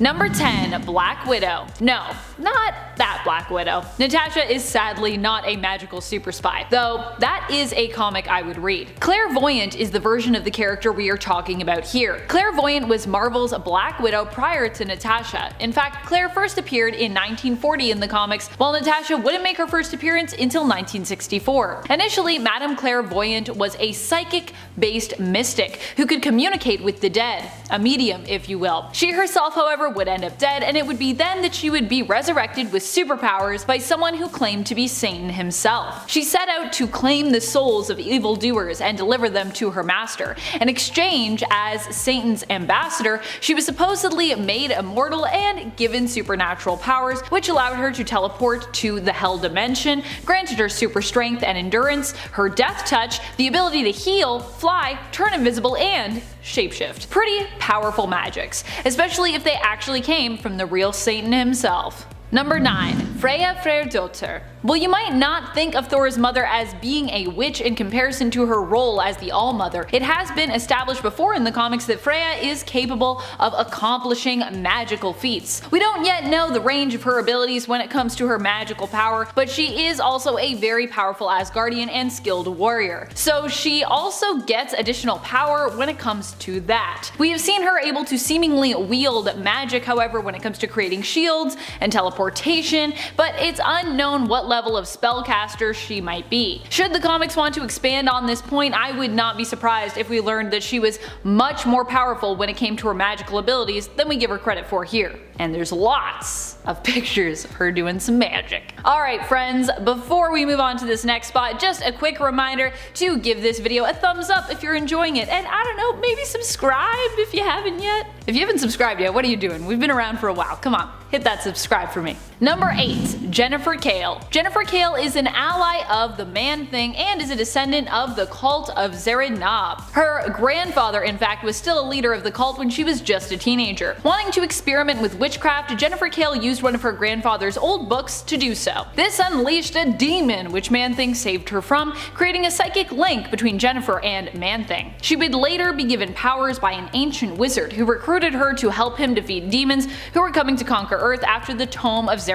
Number 10. Black Widow. No, not that Black Widow. Natasha is sadly not a magical super spy, though that is a comic I would read. Clairvoyant is the version of the character we are talking about here. Clairvoyant was Marvel's Black Widow prior to Natasha. In fact, Claire first appeared in 1940 in the comics, while Natasha wouldn't make her first appearance until 1964. Initially, Madame Clairvoyant was a psychic-based mystic who could communicate with the dead, a medium if you will. She herself, however, would end up dead, and it would be then that she would be resurrected with superpowers by someone who claimed to be Satan himself. She set out to claim the souls of evildoers and deliver them to her master. In exchange, as Satan's ambassador, she was supposedly made immortal and given supernatural powers, which allowed her to teleport to the Hell dimension, granted her super strength and endurance, her death touch, the ability to heal, fly, turn invisible, and shapeshift. Pretty powerful magics, especially if they actually came from the real Satan himself. Number 9. Freya Freyrdottir. While you might not think of Thor's mother as being a witch in comparison to her role as the All-Mother, it has been established before in the comics that Freya is capable of accomplishing magical feats. We don't yet know the range of her abilities when it comes to her magical power, but she is also a very powerful Asgardian and skilled warrior, so she also gets additional power when it comes to that. We have seen her able to seemingly wield magic, however, when it comes to creating shields and teleportation, but it's unknown what level of spellcaster she might be. Should the comics want to expand on this point, I would not be surprised if we learned that she was much more powerful when it came to her magical abilities than we give her credit for here. And there's lots of pictures of her doing some magic. Alright friends, before we move on to this next spot, just a quick reminder to give this video a thumbs up if you're enjoying it, and I don't know, maybe subscribe if you haven't yet. If you haven't subscribed yet, what are you doing? We've been around for a while, come on, hit that subscribe for me. Number 8. Jennifer Kale. Jennifer Kale is an ally of the Man-Thing and is a descendant of the cult of ZATANNA. Her grandfather, in fact, was still a leader of the cult when she was just a teenager. Wanting to experiment with witchcraft, Jennifer Kale used one of her grandfather's old books to do so. This unleashed a demon, which Man-Thing saved her from, creating a psychic link between Jennifer and Man-Thing. She would later be given powers by an ancient wizard who recruited her to help him defeat demons who were coming to conquer Earth after the tome of ZATANNA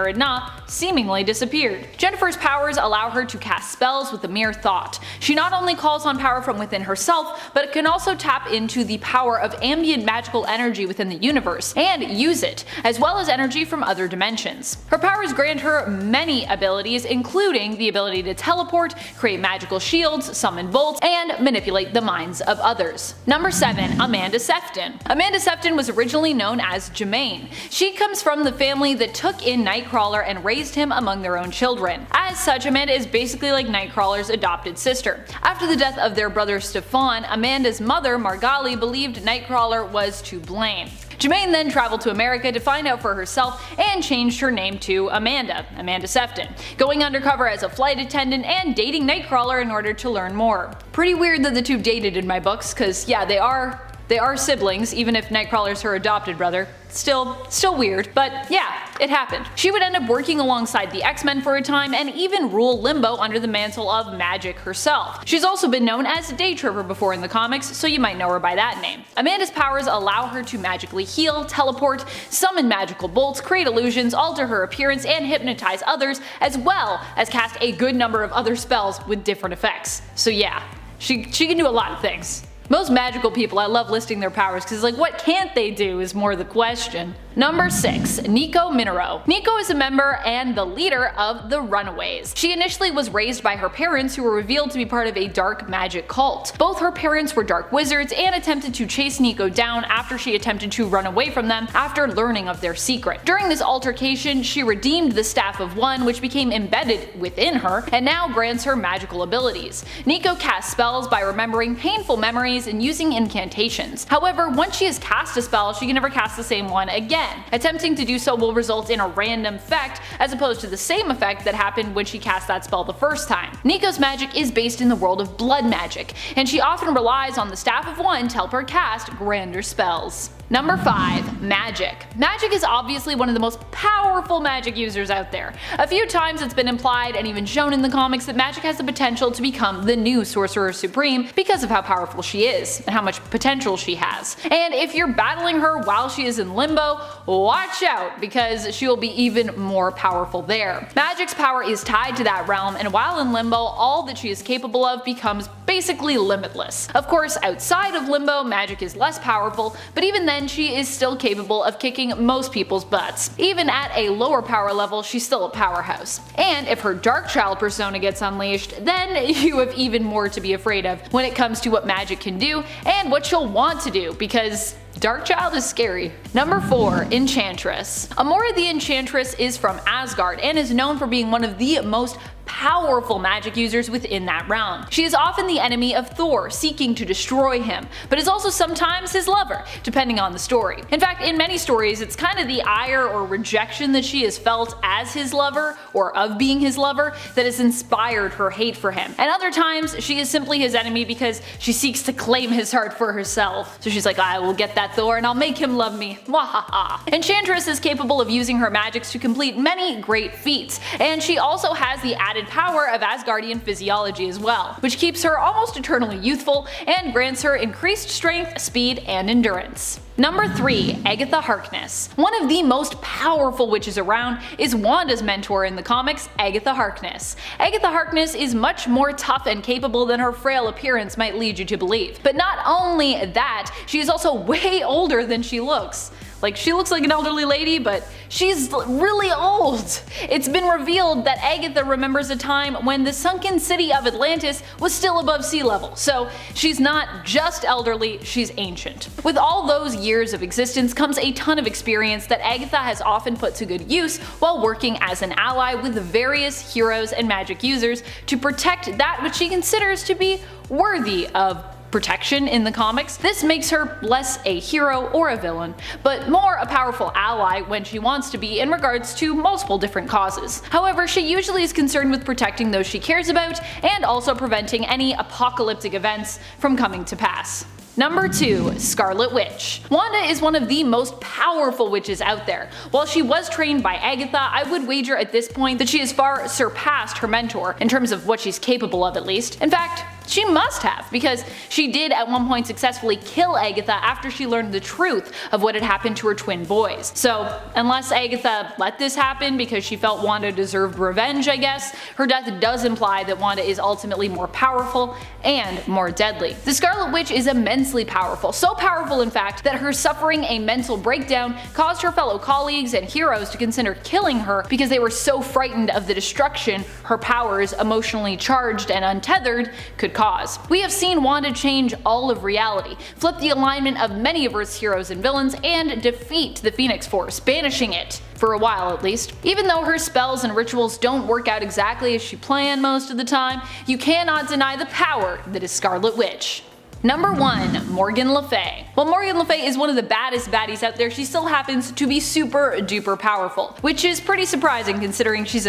seemingly disappeared. Jennifer's powers allow her to cast spells with a mere thought. She not only calls on power from within herself, but can also tap into the power of ambient magical energy within the universe and use it, as well as energy from other dimensions. Her powers grant her many abilities, including the ability to teleport, create magical shields, summon bolts, and manipulate the minds of others. Number 7. Amanda Sefton. Amanda Sefton was originally known as Jemaine. She comes from the family that took in Nightcrawler and raised him among their own children. As such, Amanda is basically like Nightcrawler's adopted sister. After the death of their brother Stefan, Amanda's mother, Margali, believed Nightcrawler was to blame. Jemaine then traveled to America to find out for herself and changed her name to Amanda Sefton, going undercover as a flight attendant and dating Nightcrawler in order to learn more. Pretty weird that the two dated in my books, cause yeah, they are siblings, even if Nightcrawler's her adopted brother. Still weird, but yeah, it happened. She would end up working alongside the X-Men for a time and even rule Limbo under the mantle of magic herself. She's also been known as Day Tripper before in the comics, so you might know her by that name. Amanda's powers allow her to magically heal, teleport, summon magical bolts, create illusions, alter her appearance, and hypnotize others, as well as cast a good number of other spells with different effects. So yeah, she can do a lot of things. Most magical people, I love listing their powers because like what can't they do is more the question. Number 6. Nico Minoru. Nico is a member and the leader of the Runaways. She initially was raised by her parents, who were revealed to be part of a dark magic cult. Both her parents were dark wizards and attempted to chase Nico down after she attempted to run away from them after learning of their secret. During this altercation, she redeemed the Staff of One, which became embedded within her and now grants her magical abilities. Nico casts spells by remembering painful memories and using incantations. However, once she has cast a spell, she can never cast the same one again. Attempting to do so will result in a random effect as opposed to the same effect that happened when she cast that spell the first time. Nico's magic is based in the world of blood magic, and she often relies on the Staff of One to help her cast grander spells. Number 5. Magic. Magic is obviously one of the most powerful magic users out there. A few times it's been implied and even shown in the comics that magic has the potential to become the new Sorcerer Supreme because of how powerful she is and how much potential she has. And if you're battling her while she is in limbo, watch out because she will be even more powerful there. Magic's power is tied to that realm, and while in limbo, all that she is capable of becomes basically limitless. Of course, outside of limbo, magic is less powerful, but even then she is still capable of kicking most people's butts. Even at a lower power level, she's still a powerhouse. And if her Dark Child persona gets unleashed, then you have even more to be afraid of when it comes to what magic can do and what she'll want to do, because Dark Child is scary. Number 4. Enchantress. Amora the Enchantress is from Asgard and is known for being one of the most powerful magic users within that realm. She is often the enemy of Thor, seeking to destroy him, but is also sometimes his lover, depending on the story. In fact, in many stories, it's kind of the ire or rejection that she has felt as his lover, or of being his lover, that has inspired her hate for him. And other times, she is simply his enemy because she seeks to claim his heart for herself. So she's like, I will get that Thor and I'll make him love me. Mwahaha. Enchantress is capable of using her magics to complete many great feats, and she also has the added power of Asgardian physiology as well, which keeps her almost eternally youthful and grants her increased strength, speed, and endurance. Number 3. Agatha Harkness. One of the most powerful witches around is Wanda's mentor in the comics, Agatha Harkness. Agatha Harkness is much more tough and capable than her frail appearance might lead you to believe. But not only that, she is also way older than she looks. Like, she looks like an elderly lady, but she's really old. It's been revealed that Agatha remembers a time when the sunken city of Atlantis was still above sea level, so she's not just elderly, she's ancient. With all those years of existence comes a ton of experience that Agatha has often put to good use while working as an ally with various heroes and magic users to protect that which she considers to be worthy of protection in the comics. This makes her less a hero or a villain, but more a powerful ally when she wants to be in regards to multiple different causes. However, she usually is concerned with protecting those she cares about and also preventing any apocalyptic events from coming to pass. Number 2. Scarlet Witch. Wanda is one of the most powerful witches out there. While she was trained by Agatha, I would wager at this point that she has far surpassed her mentor, in terms of what she's capable of at least. In fact, she must have, because she did at one point successfully kill Agatha after she learned the truth of what had happened to her twin boys. So unless Agatha let this happen because she felt Wanda deserved revenge, I guess, her death does imply that Wanda is ultimately more powerful and more deadly. The Scarlet Witch is immensely powerful, so powerful in fact that her suffering a mental breakdown caused her fellow colleagues and heroes to consider killing her because they were so frightened of the destruction her powers, emotionally charged and untethered, could cause. We have seen Wanda change all of reality, flip the alignment of many of Earth's heroes and villains, and defeat the Phoenix Force, banishing it. For a while at least. Even though her spells and rituals don't work out exactly as she planned most of the time, you cannot deny the power that is Scarlet Witch. Number 1. Morgan Le Fay. While Morgan Le Fay is one of the baddest baddies out there, she still happens to be super duper powerful, which is pretty surprising considering she's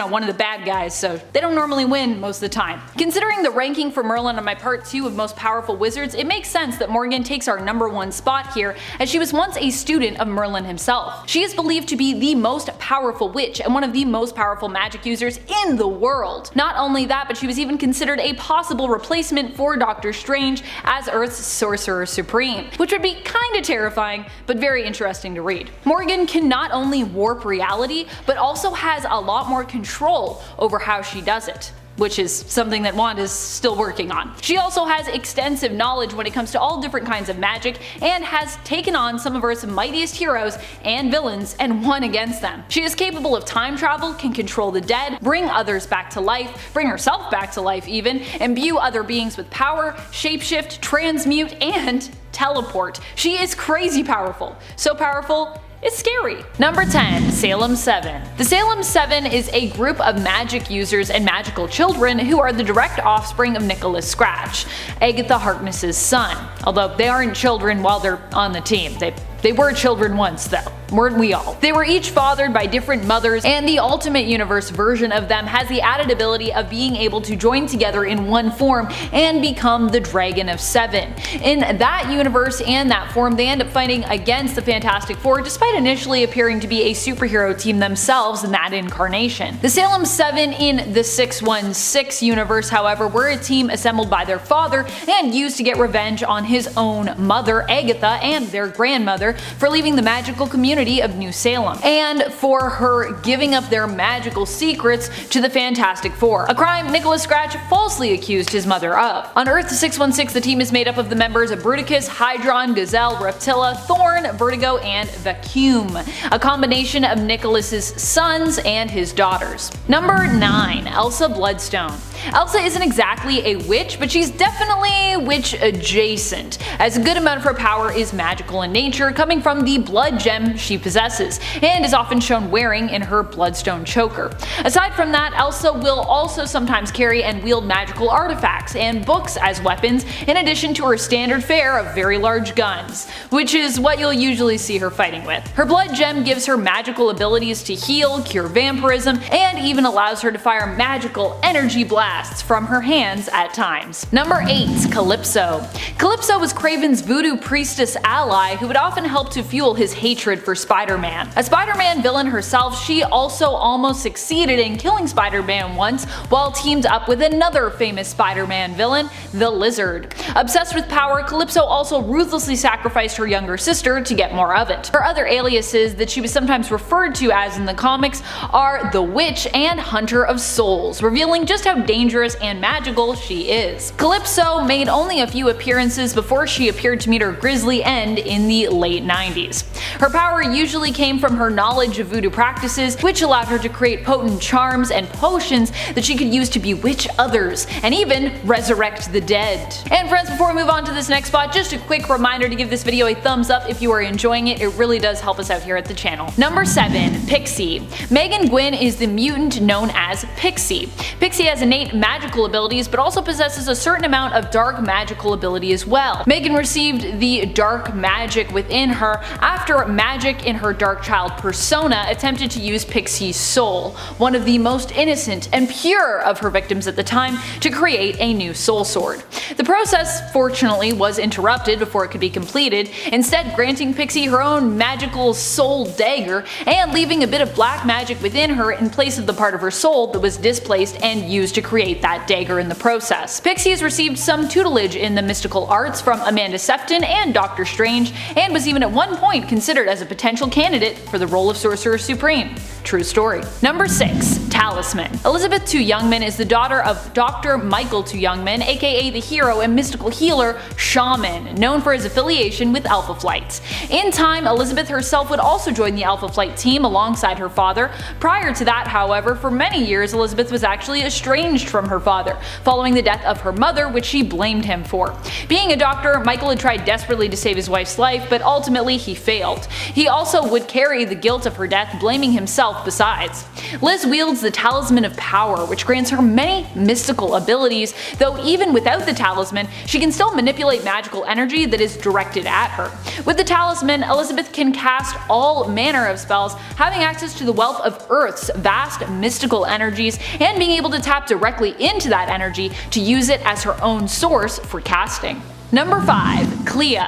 one of the bad guys, so they don't normally win most of the time. Considering the ranking for Merlin on my part 2 of most powerful wizards, it makes sense that Morgan takes our number 1 spot here, as she was once a student of Merlin himself. She is believed to be the most powerful witch and one of the most powerful magic users in the world. Not only that, but she was even considered a possible replacement for Doctor Strange as Earth's Sorcerer Supreme, which would be kinda terrifying, but very interesting to read. Morgan can not only warp reality, but also has a lot more control over how she does it, which is something that Wanda's still working on. She also has extensive knowledge when it comes to all different kinds of magic and has taken on some of Earth's mightiest heroes and villains and won against them. She is capable of time travel, can control the dead, bring others back to life, bring herself back to life even, imbue other beings with power, shapeshift, transmute, and teleport. She is crazy powerful. So powerful, it's scary. Number 10. Salem 7. The Salem 7 is a group of magic users and magical children who are the direct offspring of Nicholas Scratch, Agatha Harkness's son. Although they aren't children while they're on the team, they They were children once though, weren't we all? They were each fathered by different mothers, and the Ultimate Universe version of them has the added ability of being able to join together in one form and become the Dragon of Seven. In that universe and that form, they end up fighting against the Fantastic Four despite initially appearing to be a superhero team themselves in that incarnation. The Salem Seven in the 616 universe, however, were a team assembled by their father and used to get revenge on his own mother, Agatha, and their grandmother for leaving the magical community of New Salem, and for her giving up their magical secrets to the Fantastic Four, a crime Nicholas Scratch falsely accused his mother of. On Earth 616, the team is made up of the members of Bruticus, Hydron, Gazelle, Reptilla, Thorn, Vertigo, and Vacuum, a combination of Nicholas's sons and his daughters. Number 9. Elsa Bloodstone. Elsa isn't exactly a witch, but she's definitely witch adjacent, as a good amount of her power is magical in nature, coming from the blood gem she possesses, and is often shown wearing in her bloodstone choker. Aside from that, Elsa will also sometimes carry and wield magical artifacts and books as weapons, in addition to her standard fare of very large guns, which is what you'll usually see her fighting with. Her blood gem gives her magical abilities to heal, cure vampirism, and even allows her to fire magical energy blasts from her hands at times. Number 8. Calypso. Calypso was Kraven's voodoo priestess ally who would often help to fuel his hatred for Spider-Man. A Spider-Man villain herself, she also almost succeeded in killing Spider-Man once while teamed up with another famous Spider-Man villain, the Lizard. Obsessed with power, Calypso also ruthlessly sacrificed her younger sister to get more of it. Her other aliases that she was sometimes referred to as in the comics are the Witch and Hunter of Souls, revealing just how dangerous and magical she is. Calypso made only a few appearances before she appeared to meet her grisly end in the late 90s. Her power usually came from her knowledge of voodoo practices, which allowed her to create potent charms and potions that she could use to bewitch others, and even resurrect the dead. And friends, before we move on to this next spot, just a quick reminder to give this video a thumbs up if you are enjoying it. It really does help us out here at the channel. Number 7. Pixie. Megan Gwyn is the mutant known as Pixie. Pixie has innate magical abilities, but also possesses a certain amount of dark magical ability as well. Megan received the dark magic within her after magic in her Dark Child persona attempted to use Pixie's soul, one of the most innocent and pure of her victims at the time, to create a new soul sword. The process, fortunately, was interrupted before it could be completed, instead granting Pixie her own magical soul dagger and leaving a bit of black magic within her in place of the part of her soul that was displaced and used to create that dagger in the process. Pixie has received some tutelage in the mystical arts from Amanda Sefton and Doctor Strange, and was even at one point considered as a potential candidate for the role of Sorcerer Supreme. True story. Number 6. Talisman. Elizabeth Tu Youngman is the daughter of Dr. Michael Tu Youngman, aka the hero and mystical healer Shaman, known for his affiliation with Alpha Flight. In time, Elizabeth herself would also join the Alpha Flight team alongside her father. Prior to that, however, for many years Elizabeth was actually estranged from her father, following the death of her mother, which she blamed him for. Being a doctor, Michael had tried desperately to save his wife's life, but ultimately he failed. He also would carry the guilt of her death, blaming himself besides. Liz wields the Talisman of Power, which grants her many mystical abilities, though even without the talisman, she can still manipulate magical energy that is directed at her. With the talisman, Elizabeth can cast all manner of spells, having access to the wealth of Earth's vast mystical energies, and being able to tap directly into that energy to use it as her own source for casting. Number 5. Clea.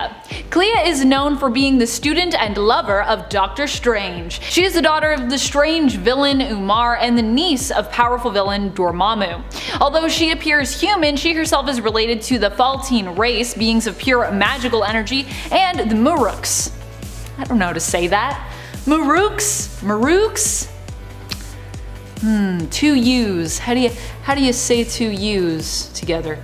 Clea is known for being the student and lover of Doctor Strange. She is the daughter of the strange villain Umar and the niece of powerful villain Dormammu. Although she appears human, she herself is related to the Faltine race, beings of pure magical energy, and the Muruks. I don't know how to say that. Muruks? Two U's. How do you say two U's together?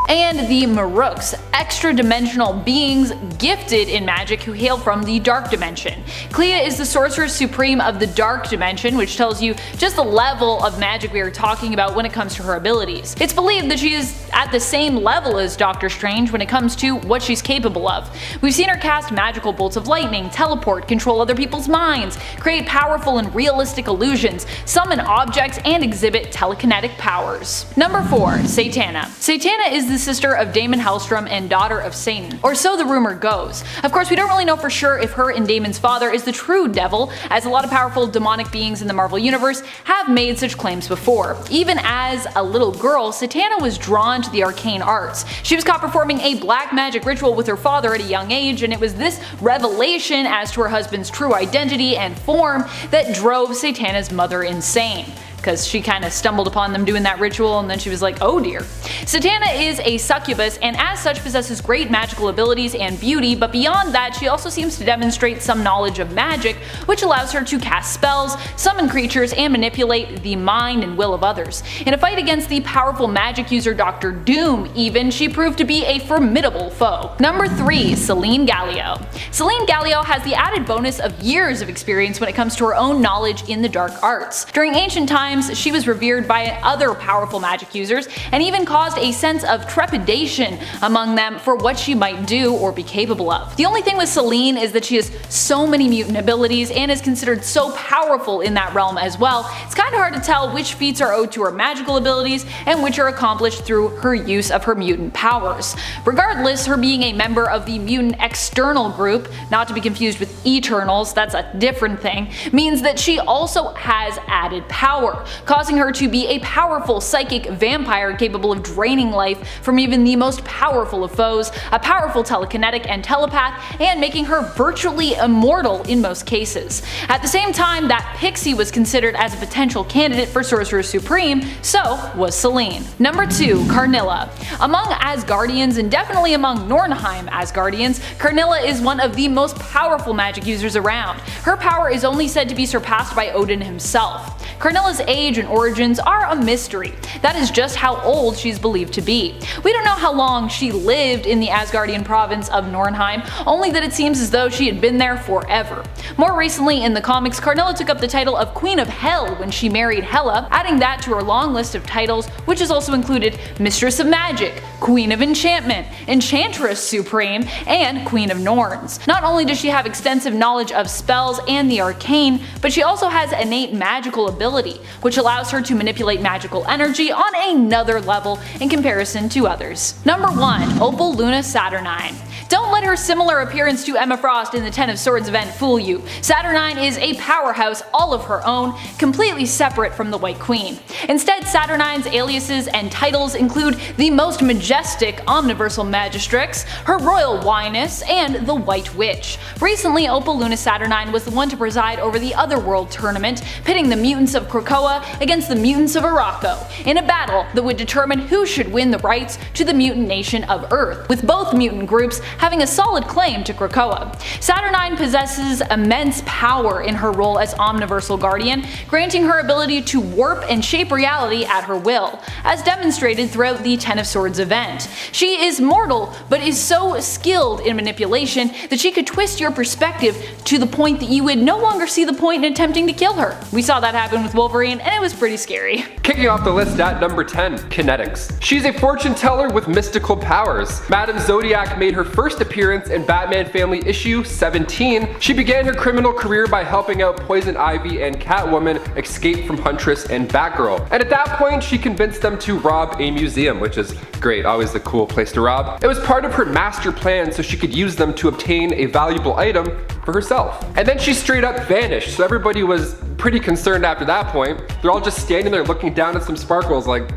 And the Muruks, extra-dimensional beings gifted in magic who hail from the Dark Dimension. Clea is the Sorcerer Supreme of the Dark Dimension, which tells you just the level of magic we are talking about when it comes to her abilities. It's believed that she is at the same level as Doctor Strange when it comes to what she's capable of. We've seen her cast magical bolts of lightning, teleport, control other people's minds, create powerful and realistic illusions, summon objects, and exhibit telekinetic powers. Number 4. ZATANNA. ZATANNA is the sister of Daimon HELLSTROM and daughter of Satan, or so the rumor goes. Of course, we don't really know for sure if her and Daimon's father is the true devil, as a lot of powerful demonic beings in the Marvel Universe have made such claims before. Even as a little girl, ZATANNA was drawn to the arcane arts. She was caught performing a black magic ritual with her father at a young age, and it was this revelation as to her husband's true identity and form that drove ZATANNA's mother insane, because she kind of stumbled upon them doing that ritual and then she was like, oh dear. ZATANNA is a succubus and as such possesses great magical abilities and beauty, but beyond that she also seems to demonstrate some knowledge of magic, which allows her to cast spells, summon creatures, and manipulate the mind and will of others. In a fight against the powerful magic user Dr. Doom even, she proved to be a formidable foe. Number 3. Selene Gallio. Selene Gallio has the added bonus of years of experience when it comes to her own knowledge in the dark arts. During ancient times, she was revered by other powerful magic users and even caused a sense of trepidation among them for what she might do or be capable of. The only thing with Selene is that she has so many mutant abilities and is considered so powerful in that realm as well. It's kind of hard to tell which feats are owed to her magical abilities and which are accomplished through her use of her mutant powers. Regardless, her being a member of the mutant external group, not to be confused with Eternals, that's a different thing, means that she also has added power, causing her to be a powerful psychic vampire capable of draining life from even the most powerful of foes, a powerful telekinetic and telepath, and making her virtually immortal in most cases. At the same time that Pixie was considered as a potential candidate for Sorcerer Supreme, so was Selene. Number 2. Karnilla. Among Asgardians, and definitely among Nornheim Asgardians, Karnilla is one of the most powerful magic users around. Her power is only said to be surpassed by Odin himself. Karnilla's age and origins are a mystery. That is just how old she's believed to be. We don't know how long she lived in the Asgardian province of Nornheim, only that it seems as though she had been there forever. More recently in the comics, Karnilla took up the title of Queen of Hell when she married Hela, adding that to her long list of titles, which has also included Mistress of Magic, Queen of Enchantment, Enchantress Supreme, and Queen of Norns. Not only does she have extensive knowledge of spells and the arcane, but she also has innate magical ability, which allows her to manipulate magical energy on another level in comparison to others. Number 1. Opal Luna Saturnine. Don't let her similar appearance to Emma Frost in the Ten of Swords event fool you. Saturnine is a powerhouse all of her own, completely separate from the White Queen. Instead, Saturnine's aliases and titles include the most majestic Omniversal Magistrix, her Royal Highness, and the White Witch. Recently, Opal Luna Saturnine was the one to preside over the Otherworld tournament, pitting the mutants of Krakoa against the mutants of Arakko, in a battle that would determine who should win the rights to the mutant nation of Earth, with both mutant groups having a solid claim to Krakoa. Saturnine possesses immense power in her role as Omniversal Guardian, granting her ability to warp and shape reality at her will, as demonstrated throughout the Ten of Swords event. She is mortal, but is so skilled in manipulation that she could twist your perspective to the point that you would no longer see the point in attempting to kill her. We saw that happen with Wolverine, and it was pretty scary. Kicking off the list at number 10, Kinetics. She's a fortune teller with mystical powers. Madame Zodiac made her first appearance in Batman Family issue 17. She began her criminal career by helping out Poison Ivy and Catwoman escape from Huntress and Batgirl. And at that point, she convinced them to rob a museum, which is great, always the cool place to rob. It was part of her master plan so she could use them to obtain a valuable item for herself. And then she straight up vanished, so everybody was pretty concerned after that point. They're all just standing there looking down at some sparkles like,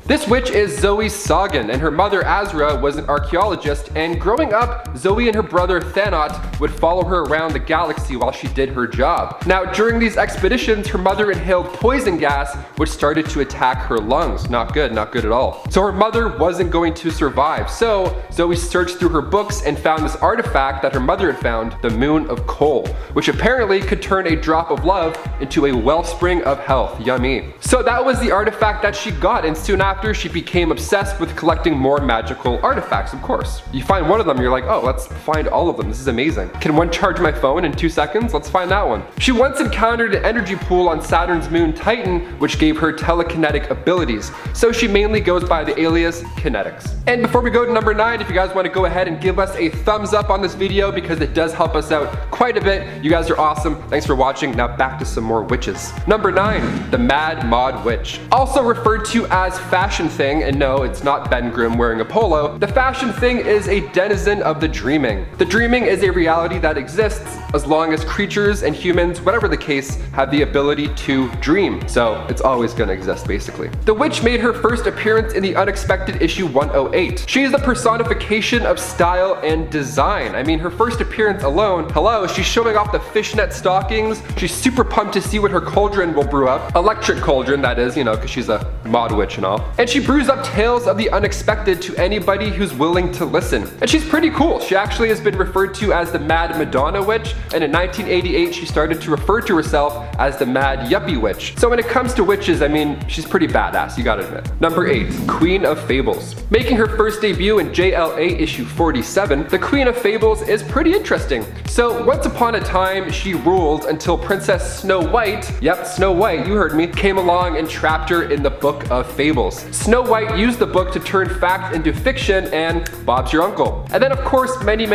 This witch is Zoe Sagan, and her mother Azra was an archaeologist, and growing up, Zoe and her brother Thanot would follow her around the galaxy while she did her job. Now, during these expeditions, her mother inhaled poison gas, which started to attack her lungs. Not good at all. So her mother wasn't going to survive. So Zoe searched through her books and found this artifact that her mother had found, the Moon of Coal, which apparently could turn a drop of love into a wellspring of health. Yummy. So that was the artifact that she got, and soon after, she became obsessed with collecting more magical artifacts, of course. You find one of them, you're like, oh, let's find all of them. This is amazing. Can one charge my phone in 2 seconds? Let's find that one. She once encountered an energy pool on Saturn's moon Titan, which gave her telekinetic abilities. So she mainly goes by the alias Kinetics. And before we go to number 9, if you guys want to go ahead and give us a thumbs up on this video because it does help us out quite a bit. You guys are awesome. Thanks for watching. Now back to some more witches. Number 9, the Mad Mod Witch. Also referred to as fashion thing, and no, it's not Ben Grimm wearing a polo. The fashion thing is a denizen of the dreaming. The dreaming is a reality that exists as long as creatures and humans, whatever the case, have the ability to dream. So it's always gonna exist, basically. The witch made her first appearance in the unexpected issue 108. She is the personification of style and design. I mean, her first appearance alone, hello, she's showing off the fishnet stockings. She's super pumped to see what her cauldron will brew up. Electric cauldron, that is, you know, because she's a mod witch and all. And she brews up tales of the unexpected to anybody who's willing to listen. And she's pretty cool. She actually has been referred to as the Mad Madonna Witch, and in 1988 she started to refer to herself as the Mad Yuppie Witch. So when it comes to witches, I mean, she's pretty badass, you gotta admit. Number 8, Queen of Fables. Making her first debut in JLA issue 47, the Queen of Fables is pretty interesting. So once upon a time, she ruled until Princess Snow White, yep, Snow White, you heard me, came along and trapped her in the Book of Fables. Snow White used the book to turn fact into fiction, and Bob's your uncle. And then of course, many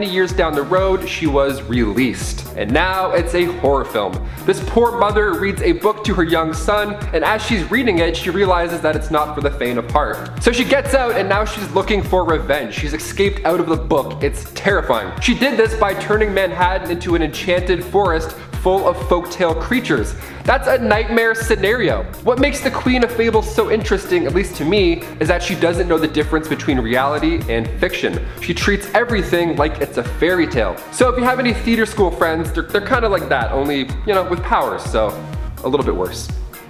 years down the road, she was released. And now it's a horror film. This poor mother reads a book to her young son, and as she's reading it, she realizes that it's not for the faint of heart. So she gets out, and now she's looking for revenge. She's escaped out of the book. It's terrifying. She did this by turning Manhattan into an enchanted forest full of folktale creatures. That's a nightmare scenario. What makes the Queen of Fables so interesting, at least to me, is that she doesn't know the difference between reality and fiction. She treats everything like it's a fairy tale. So if you have any theater school friends, they're kind of like that, only, you know, with powers, so a little bit worse.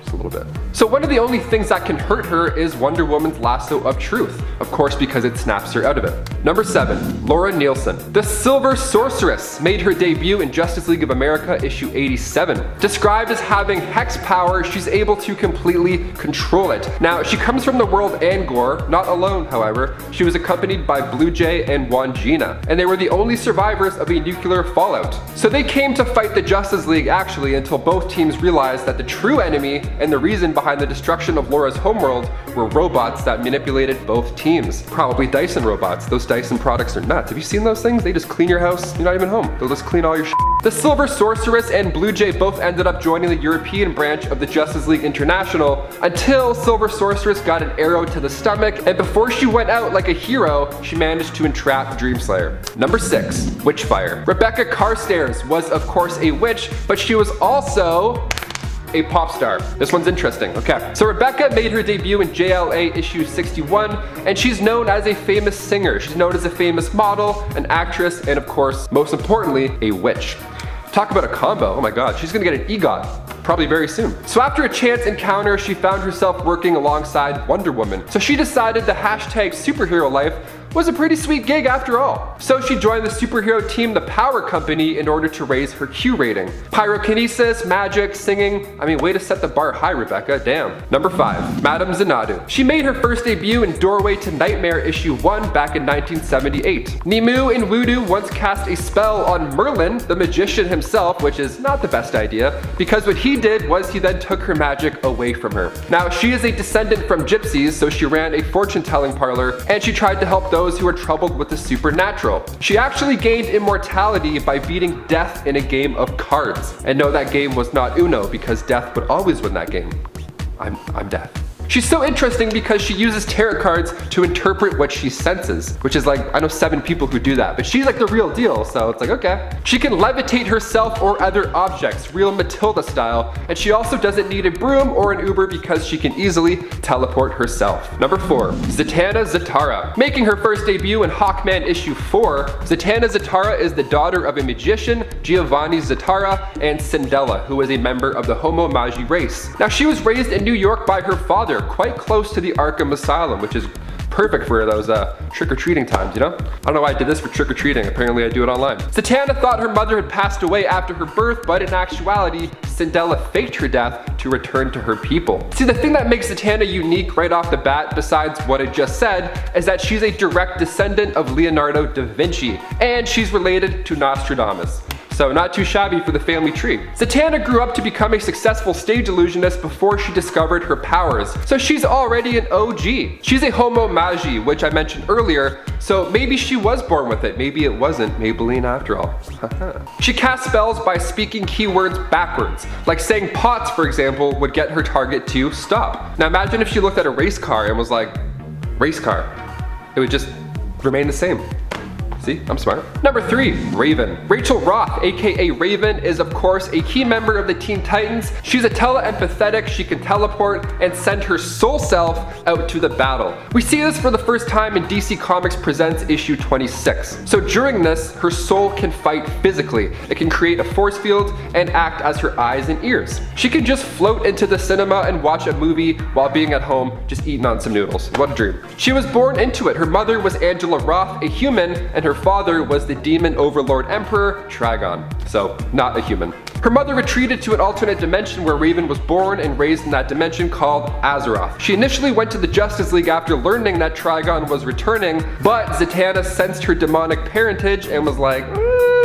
A little bit. So one of the only things that can hurt her is Wonder Woman's lasso of truth, of course because it snaps her out of it. Number 7, Laura Nielsen. The Silver Sorceress made her debut in Justice League of America issue 87. Described as having hex power, she's able to completely control it. Now, she comes from the world Angor, not alone however. She was accompanied by Blue Jay and Wandjina, and they were the only survivors of a nuclear fallout. So they came to fight the Justice League actually until both teams realized that the true enemy and the reason behind the destruction of Laura's homeworld were robots that manipulated both teams. Probably Dyson robots. Those Dyson products are nuts. Have you seen those things? They just clean your house. You're not even home. They'll just clean all your shit. The Silver Sorceress and Blue Jay both ended up joining the European branch of the Justice League International until Silver Sorceress got an arrow to the stomach, and before she went out like a hero, she managed to entrap Dreamslayer. Number 6, Witchfire. Rebecca Carstairs was of course a witch, but she was also a pop star. This one's interesting. Okay, so Rebecca made her debut in JLA issue 61, and she's known as a famous singer. She's known as a famous model, an actress, and of course, most importantly, a witch. Talk about a combo. Oh my god, she's gonna get an EGOT probably very soon. So after a chance encounter, she found herself working alongside Wonder Woman. So she decided the hashtag superhero life was a pretty sweet gig after all. So she joined the superhero team, the Power Company, in order to raise her Q rating. Pyrokinesis, magic, singing. I mean, way to set the bar high, Rebecca, damn. Number 5, Madame Xanadu. She made her first debut in Doorway to Nightmare issue 1 back in 1978. Nimue in Voodoo once cast a spell on Merlin, the magician himself, which is not the best idea, because what he did was he then took her magic away from her. Now, she is a descendant from gypsies, so she ran a fortune-telling parlor, and she tried to help those who are troubled with the supernatural. She actually gained immortality by beating death in a game of cards. And no, that game was not Uno, because death would always win that game. I'm death. She's so interesting because she uses tarot cards to interpret what she senses, which is like, I know 7 people who do that, but she's like the real deal, so it's like, okay. She can levitate herself or other objects, real Matilda style, and she also doesn't need a broom or an Uber because she can easily teleport herself. Number 4, ZATANNA ZATARA. Making her first debut in Hawkman issue 4, ZATANNA ZATARA is the daughter of a magician, Giovanni Zatara, and Cindella, who is a member of the Homo Magi race. Now, she was raised in New York by her father, quite close to the Arkham Asylum, which is perfect for those trick-or-treating times, you know? I don't know why I did this for trick-or-treating, apparently I do it online. ZATANNA thought her mother had passed away after her birth, but in actuality, Cindella faked her death to return to her people. See, the thing that makes ZATANNA unique right off the bat, besides what I just said, is that she's a direct descendant of Leonardo da Vinci, and she's related to Nostradamus. so not too shabby for the family tree. Zatanna grew up to become a successful stage illusionist before she discovered her powers, so she's already an OG. She's a homo magi, which I mentioned earlier, so maybe she was born with it, maybe it wasn't Maybelline after all. She casts spells by speaking keywords backwards, like saying pots, for example, would get her target to stop. Now imagine if she looked at a race car and was like, race car. It would just remain the same. See, I'm smart. Number 3, Raven. Rachel Roth, aka Raven, is of course a key member of the Teen Titans. She's a tele-empathetic, she can teleport and send her soul self out to the battle. We see this for the first time in DC Comics Presents issue 26. So during this, her soul can fight physically. It can create a force field and act as her eyes and ears. She can just float into the cinema and watch a movie while being at home, just eating on some noodles. What a dream. She was born into it. Her mother was Angela Roth, a human, and her father was the demon overlord emperor Trigon, so not a human. Her mother retreated to an alternate dimension where Raven was born and raised in that dimension called Azeroth. She initially went to the Justice League after learning that Trigon was returning, but Zatanna sensed her demonic parentage and was like,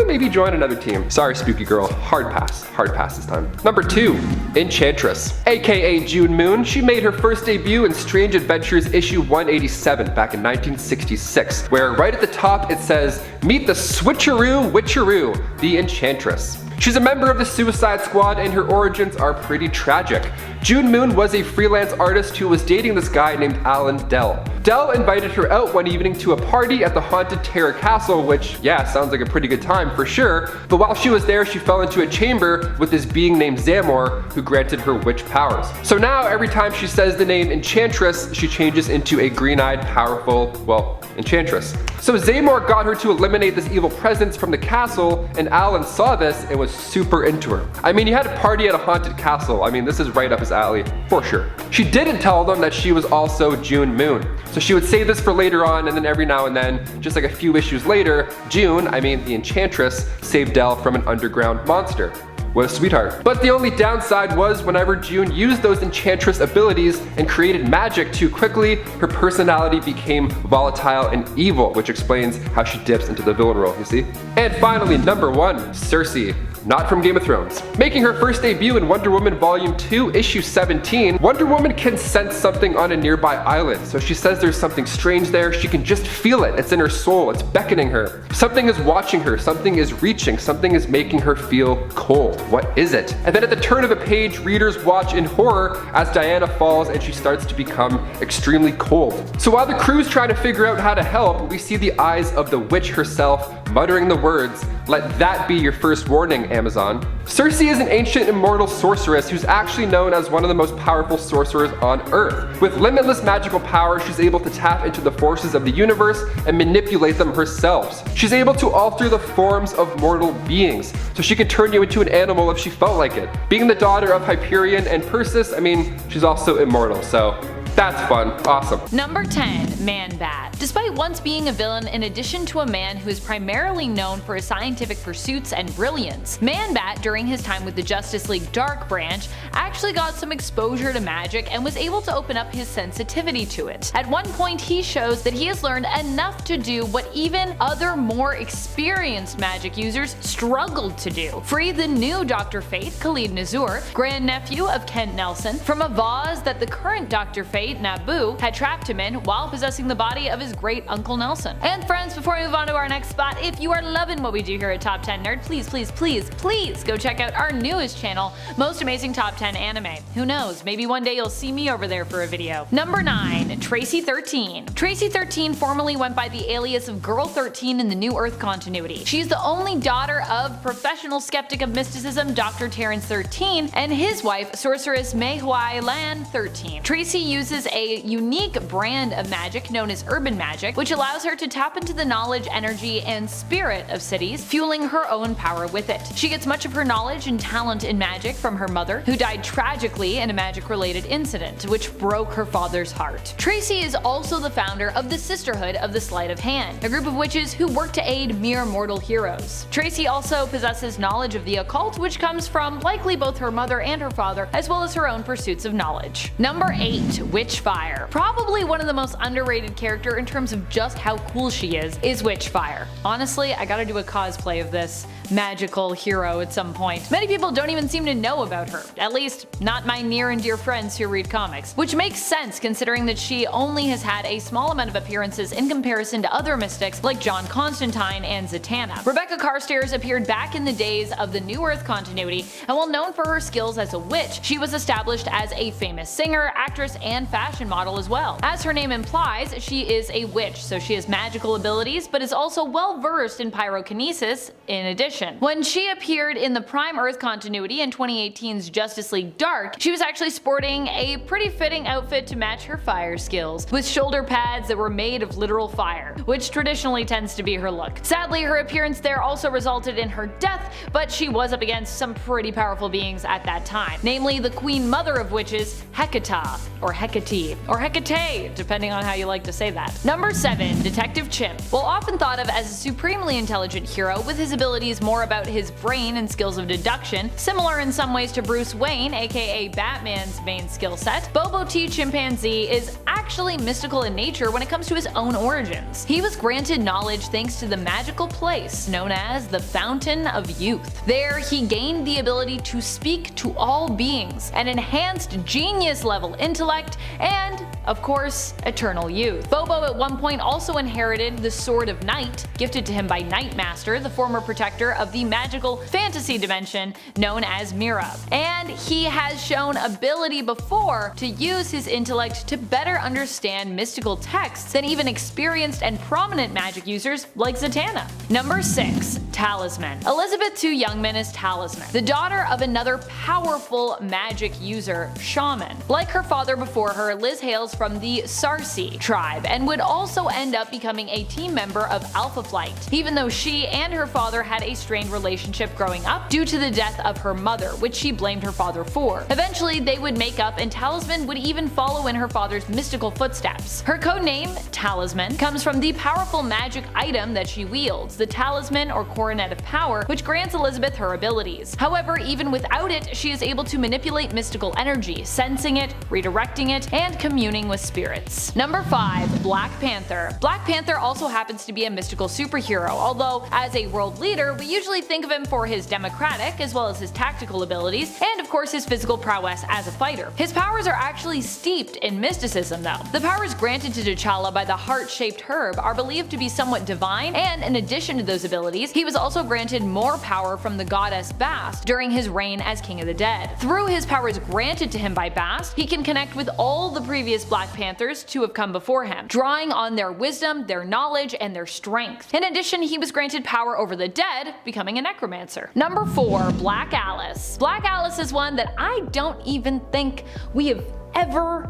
maybe join another team. Sorry, spooky girl, hard pass this time. Number 2, Enchantress. AKA June Moon, she made her first debut in Strange Adventures issue 187 back in 1966, where right at the top it says, meet the switcheroo witcheroo, the Enchantress. She's a member of the Suicide Squad and her origins are pretty tragic. June Moon was a freelance artist who was dating this guy named Alan Dell. Dell invited her out one evening to a party at the haunted Terror Castle, which, yeah, sounds like a pretty good time for sure, but while she was there she fell into a chamber with this being named Zamor who granted her witch powers. So now every time she says the name Enchantress, she changes into a green-eyed, powerful, well, Enchantress. So Zamor got her to eliminate this evil presence from the castle, and Alan saw this and was super into her. I mean, you had a party at a haunted castle. I mean, this is right up his alley, for sure. She didn't tell them that she was also June Moon. So she would say this for later on, and then every now and then, just like a few issues later, June, I mean the Enchantress, saved Dell from an underground monster. What a sweetheart. But the only downside was whenever June used those Enchantress abilities and created magic too quickly, her personality became volatile and evil, which explains how she dips into the villain role, you see? And finally, number 1, Cersei. Not from Game of Thrones. Making her first debut in Wonder Woman Volume 2, Issue 17, Wonder Woman can sense something on a nearby island. So she says there's something strange there, she can just feel it, it's in her soul, it's beckoning her. Something is watching her, something is reaching, something is making her feel cold. What is it? And then at the turn of a page, readers watch in horror as Diana falls and she starts to become extremely cold. So while the crew's trying to figure out how to help, we see the eyes of the witch herself muttering the words, "Let that be your first warning, Amazon." Cersei is an ancient immortal sorceress who's actually known as one of the most powerful sorcerers on Earth. With limitless magical power, she's able to tap into the forces of the universe and manipulate them herself. She's able to alter the forms of mortal beings, so she can turn you into an animal if she felt like it. Being the daughter of Hyperion and Perseus, I mean, she's also immortal, so that's fun. Awesome. Number 10, Man-Bat. Despite once being a villain in addition to a man who is primarily known for his scientific pursuits and brilliance, Man-Bat during his time with the Justice League Dark Branch actually got some exposure to magic and was able to open up his sensitivity to it. At one point he shows that he has learned enough to do what even other more experienced magic users struggled to do. Free the new Dr. Fate, Khalid Nazur, grandnephew of Kent Nelson, from a vase that the current Dr. Fate, Naboo, had trapped him in while possessing the body of his great Uncle Nelson. And friends, before we move on to our next spot, if you are loving what we do here at Top 10 Nerd, please go check out our newest channel, Most Amazing Top 10 Anime. Who knows, maybe one day you'll see me over there for a video. Number 9, Tracy 13. Tracy 13 formerly went by the alias of Girl 13 in the New Earth continuity. She's the only daughter of professional skeptic of mysticism Dr. Terrence 13 and his wife, sorceress Mei Huai Lan 13. Tracy uses a unique brand of magic known as urban magic, which allows her to tap into the knowledge, energy, and spirit of cities, fueling her own power with it. She gets much of her knowledge and talent in magic from her mother, who died tragically in a magic-related incident, which broke her father's heart. Tracy is also the founder of the Sisterhood of the Sleight of Hand, a group of witches who work to aid mere mortal heroes. Tracy also possesses knowledge of the occult, which comes from likely both her mother and her father, as well as her own pursuits of knowledge. Number 8, WITCHFIRE. Probably one of the most underrated character in terms of just how cool she is WITCHFIRE. Honestly, I gotta do a cosplay of this magical hero at some point. Many people don't even seem to know about her, at least not my near and dear friends who read comics, which makes sense considering that she only has had a small amount of appearances in comparison to other mystics like John Constantine and Zatanna. Rebecca Carstairs appeared back in the days of the New Earth continuity, and while known for her skills as a witch, she was established as a famous singer, actress, and fashion model as well. As her name implies, she is a witch, so she has magical abilities, but is also well versed in pyrokinesis in addition. When she appeared in the Prime Earth continuity in 2018's Justice League Dark, she was actually sporting a pretty fitting outfit to match her fire skills, with shoulder pads that were made of literal fire, which traditionally tends to be her look. Sadly, her appearance there also resulted in her death, but she was up against some pretty powerful beings at that time, namely the Queen Mother of Witches, Hecata, or Hecate, or Hecate, depending on how you like to say that. Number 7. Detective Chimp. While often thought of as a supremely intelligent hero with his abilities more about his brain and skills of deduction, similar in some ways to Bruce Wayne, aka Batman's main skill set, Bobo T. Chimpanzee is actually mystical in nature when it comes to his own origins. He was granted knowledge thanks to the magical place known as the Fountain of Youth. There, he gained the ability to speak to all beings, an enhanced genius-level intellect, and, of course, eternal youth. Bobo at one point also inherited the Sword of Night, gifted to him by Nightmaster, the former protector of the magical fantasy dimension known as Mira. And he has shown ability before to use his intellect to better understand mystical texts than even experienced and prominent magic users like Zatanna. Number 6. Talisman. Elizabeth II Youngman is Talisman, the daughter of another powerful magic user, Shaman. Like her father before her, Liz hails from the Sarsi tribe and would also end up becoming a team member of Alpha Flight, even though she and her father had a strained relationship growing up due to the death of her mother, which she blamed her father for. Eventually, they would make up and Talisman would even follow in her father's mystical footsteps. Her codename, Talisman, comes from the powerful magic item that she wields, the Talisman or Coronet of Power, which grants Elizabeth her abilities. However, even without it, she is able to manipulate mystical energy, sensing it, redirecting it, and communing with spirits. Number 5. Black Panther. Black Panther also happens to be a mystical superhero, although as a world leader, we usually think of him for his democratic as well as his tactical abilities, and of course his physical prowess as a fighter. His powers are actually steeped in mysticism though. The powers granted to T'Challa by the heart-shaped herb are believed to be somewhat divine, and in addition to those abilities, he was also granted more power from the goddess Bast during his reign as King of the Dead. Through his powers granted to him by Bast, he can connect with all the previous Black Panthers to have come before him, drawing on their wisdom, their knowledge, and their strength. In addition, he was granted power over the dead, becoming a necromancer. Number 4. Black Alice. Black Alice is one that I don't even think we have ever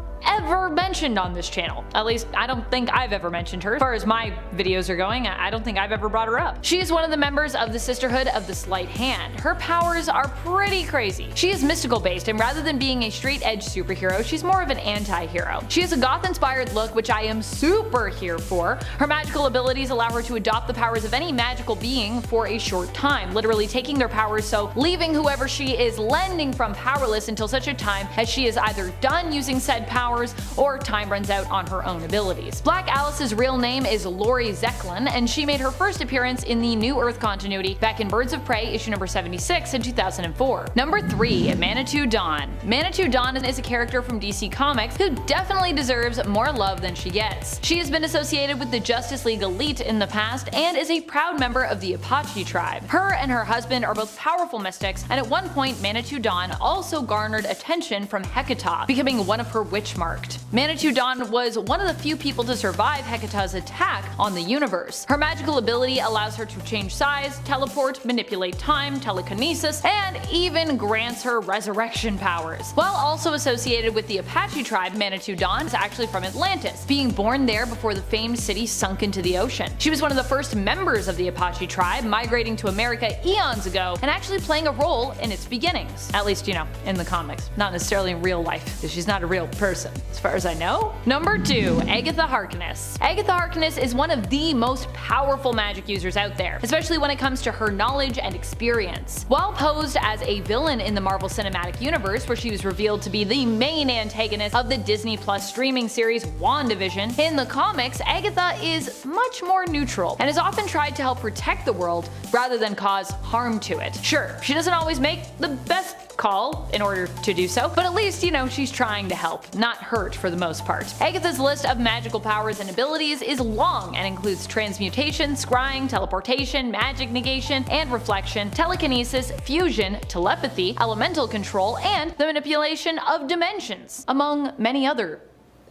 mentioned on this channel. At least, I don't think I've ever mentioned her. As far as my videos are going, I don't think I've ever brought her up. She is one of the members of the Sisterhood of the Sleight Hand. Her powers are pretty crazy. She is mystical based, and rather than being a straight-edge superhero, she's more of an anti-hero. She has a goth-inspired look, which I am super here for. Her magical abilities allow her to adopt the powers of any magical being for a short time, literally taking their powers, so leaving whoever she is lending from powerless until such a time as she is either done using said powers or time runs out on her own abilities. Black Alice's real name is Lori Zeklin, and she made her first appearance in the New Earth continuity back in Birds of Prey issue number 76 in 2004. Number 3. Manitou Dawn. Manitou Dawn is a character from DC Comics who definitely deserves more love than she gets. She has been associated with the Justice League Elite in the past and is a proud member of the Apache tribe. Her and her husband are both powerful mystics, and at one point Manitou Dawn also garnered attention from Hecate, becoming one of her witch marks. Manitou Dawn was one of the few people to survive Hecate's attack on the universe. Her magical ability allows her to change size, teleport, manipulate time, telekinesis, and even grants her resurrection powers. While also associated with the Apache tribe, Manitou Dawn is actually from Atlantis, being born there before the famed city sunk into the ocean. She was one of the first members of the Apache tribe, migrating to America eons ago and actually playing a role in its beginnings. At least, you know, in the comics, not necessarily in real life, because she's not a real person. person, as far as I know. Number 2. AGATHA HARKNESS. AGATHA HARKNESS is one of the most powerful magic users out there, especially when it comes to her knowledge and experience. While posed as a villain in the Marvel Cinematic Universe, where she was revealed to be the main antagonist of the Disney Plus streaming series WandaVision, in the comics, Agatha is much more neutral and has often tried to help protect the world rather than cause harm to it. Sure, she doesn't always make the best call in order to do so, but at least, she's trying to help, not hurt for the most part. Agatha's list of magical powers and abilities is long and includes transmutation, scrying, teleportation, magic negation and reflection, telekinesis, fusion, telepathy, elemental control, and the manipulation of dimensions, among many other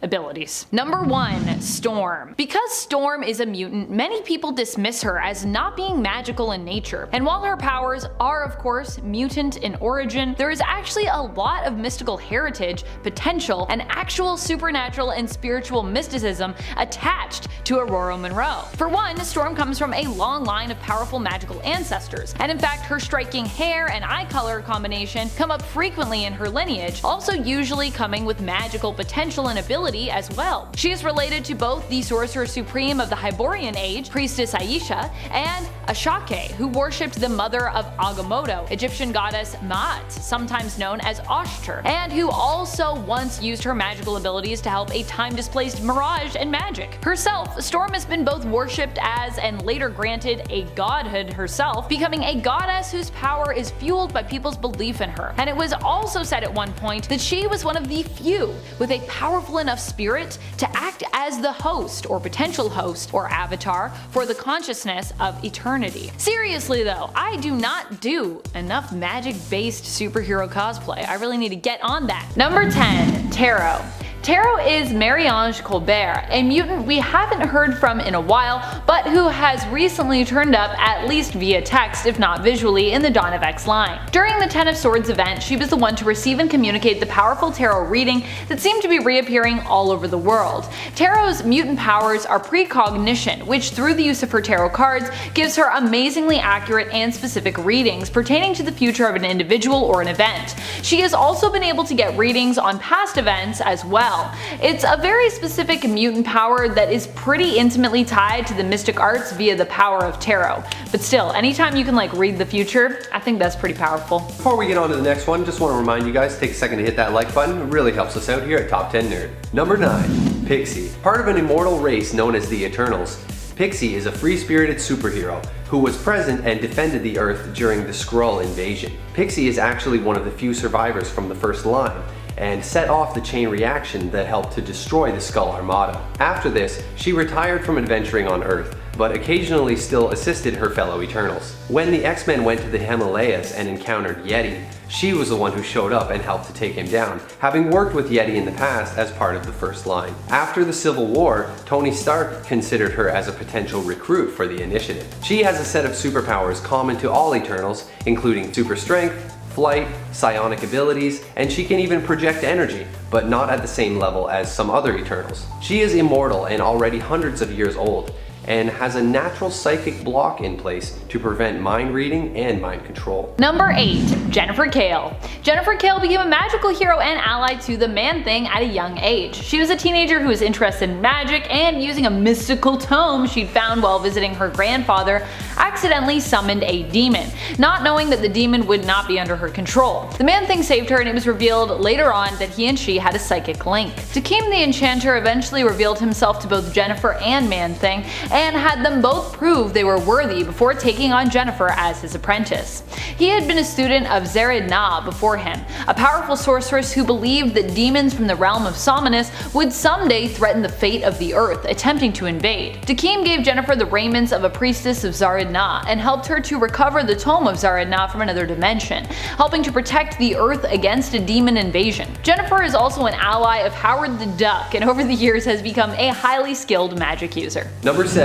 abilities. Number 1. Storm. Because Storm is a mutant, many people dismiss her as not being magical in nature. And while her powers are of course mutant in origin, there is actually a lot of mystical heritage, potential, and actual supernatural and spiritual mysticism attached to Aurora Monroe. For one, Storm comes from a long line of powerful magical ancestors, and in fact her striking hair and eye color combination come up frequently in her lineage, also usually coming with magical potential and ability as well. She is related to both the Sorcerer Supreme of the Hyborian Age, Priestess Aisha, and Ashake, who worshipped the mother of Agamotto, Egyptian goddess Maat, sometimes known as Oshtur, and who also once used her magical abilities to help a time-displaced Mirage and magic. Herself, Storm has been both worshipped as and later granted a godhood herself, becoming a goddess whose power is fueled by people's belief in her. And it was also said at one point that she was one of the few with a powerful enough spirit to act as the host or potential host or avatar for the consciousness of eternity. Seriously though, I do not do enough magic-based superhero cosplay. I really need to get on that. Number 10. Tarot. Tarot is Marie-Ange Colbert, a mutant we haven't heard from in a while, but who has recently turned up at least via text, if not visually, in the Dawn of X line. During the Ten of Swords event, she was the one to receive and communicate the powerful tarot reading that seemed to be reappearing all over the world. Tarot's mutant powers are precognition, which through the use of her tarot cards gives her amazingly accurate and specific readings pertaining to the future of an individual or an event. She has also been able to get readings on past events as well. It's a very specific mutant power that is pretty intimately tied to the mystic arts via the power of tarot. But still, anytime you can read the future, I think that's pretty powerful. Before we get on to the next one, just want to remind you guys, take a second to hit that like button. It really helps us out here at Top 10 Nerd. Number 9. Pixie. Part of an immortal race known as the Eternals, Pixie is a free-spirited superhero who was present and defended the Earth during the Skrull invasion. Pixie is actually one of the few survivors from the first line, and set off the chain reaction that helped to destroy the Skull Armada. After this, she retired from adventuring on Earth, but occasionally still assisted her fellow Eternals. When the X-Men went to the Himalayas and encountered Yeti, she was the one who showed up and helped to take him down, having worked with Yeti in the past as part of the first line. After the Civil War, Tony Stark considered her as a potential recruit for the Initiative. She has a set of superpowers common to all Eternals, including super strength, flight, psionic abilities, and she can even project energy, but not at the same level as some other Eternals. She is immortal and already hundreds of years old, and has a natural psychic block in place to prevent mind reading and mind control. Number 8. Jennifer Kale. Jennifer Kale became a magical hero and ally to the Man-Thing at a young age. She was a teenager who was interested in magic, and using a mystical tome she'd found while visiting her grandfather, accidentally summoned a demon, not knowing that the demon would not be under her control. The Man-Thing saved her, and it was revealed later on that he and she had a psychic link. Dakeem the Enchanter eventually revealed himself to both Jennifer and Man-Thing, and had them both prove they were worthy before taking on Jennifer as his apprentice. He had been a student of ZATANNA before him, a powerful sorceress who believed that demons from the realm of Somnus would someday threaten the fate of the Earth, attempting to invade. Dakeem gave Jennifer the raiments of a priestess of ZATANNA and helped her to recover the tome of ZATANNA from another dimension, helping to protect the Earth against a demon invasion. Jennifer is also an ally of Howard the Duck, and over the years has become a highly skilled magic user. Number 7.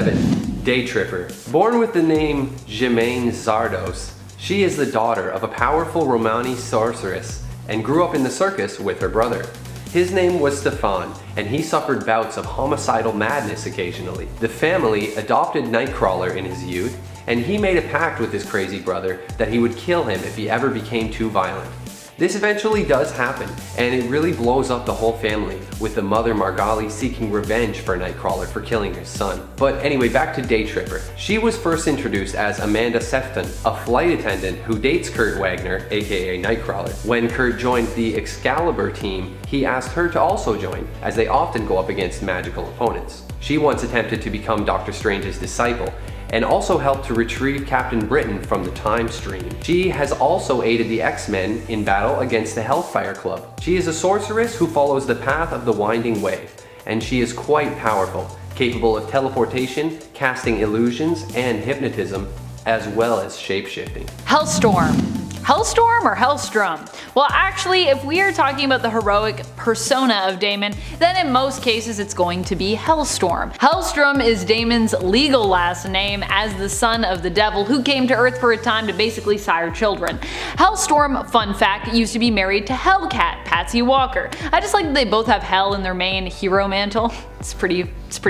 Day Tripper. Born with the name Jemaine Zardos, she is the daughter of a powerful Romani sorceress and grew up in the circus with her brother. His name was Stefan, and he suffered bouts of homicidal madness occasionally. The family adopted Nightcrawler in his youth, and he made a pact with his crazy brother that he would kill him if he ever became too violent. This eventually does happen, and it really blows up the whole family, with the mother Margali seeking revenge for Nightcrawler for killing her son. But anyway, back to Day Tripper. She was first introduced as Amanda Sefton, a flight attendant who dates Kurt Wagner, aka Nightcrawler. When Kurt joined the Excalibur team, he asked her to also join, as they often go up against magical opponents. She once attempted to become Doctor Strange's disciple, and also helped to retrieve Captain Britain from the Time Stream. She has also aided the X-Men in battle against the Hellfire Club. She is a sorceress who follows the path of the Winding Way, and she is quite powerful, capable of teleportation, casting illusions, and hypnotism, as well as shapeshifting. HELLSTROM. HELLSTROM or HELLSTROM? Well, actually, if we are talking about the heroic persona of Daimon, then in most cases it's going to be HELLSTROM. HELLSTROM is Daimon's legal last name as the son of the devil who came to Earth for a time to basically sire children. HELLSTROM, fun fact, used to be married to Hellcat, Patsy Walker. I just like that they both have hell in their main hero mantle. It's pretty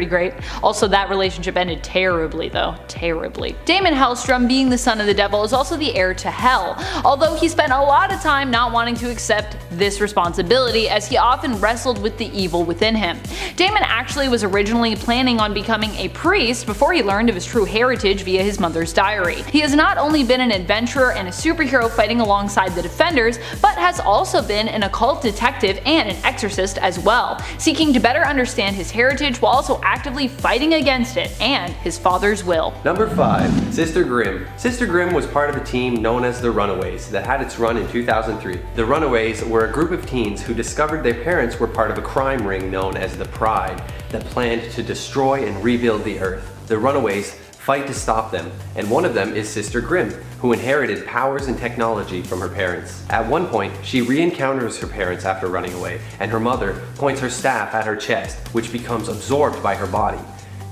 great. Also, that relationship ended terribly though, terribly. Daimon HELLSTROM, being the son of the devil, is also the heir to Hell, although he spent a lot of time not wanting to accept this responsibility as he often wrestled with the evil within him. Daimon actually was originally planning on becoming a priest before he learned of his true heritage via his mother's diary. He has not only been an adventurer and a superhero fighting alongside the Defenders, but has also been an occult detective and an exorcist as well, seeking to better understand his heritage while also actively fighting against it and his father's will. Number 5. Sister Grimm. Sister Grimm was part of a team known as the Runaways that had its run in 2003. The Runaways were a group of teens who discovered their parents were part of a crime ring known as the Pride that planned to destroy and rebuild the Earth. The Runaways fight to stop them, and one of them is Sister Grimm, who inherited powers and technology from her parents. At one point, she re-encounters her parents after running away, and her mother points her staff at her chest, which becomes absorbed by her body.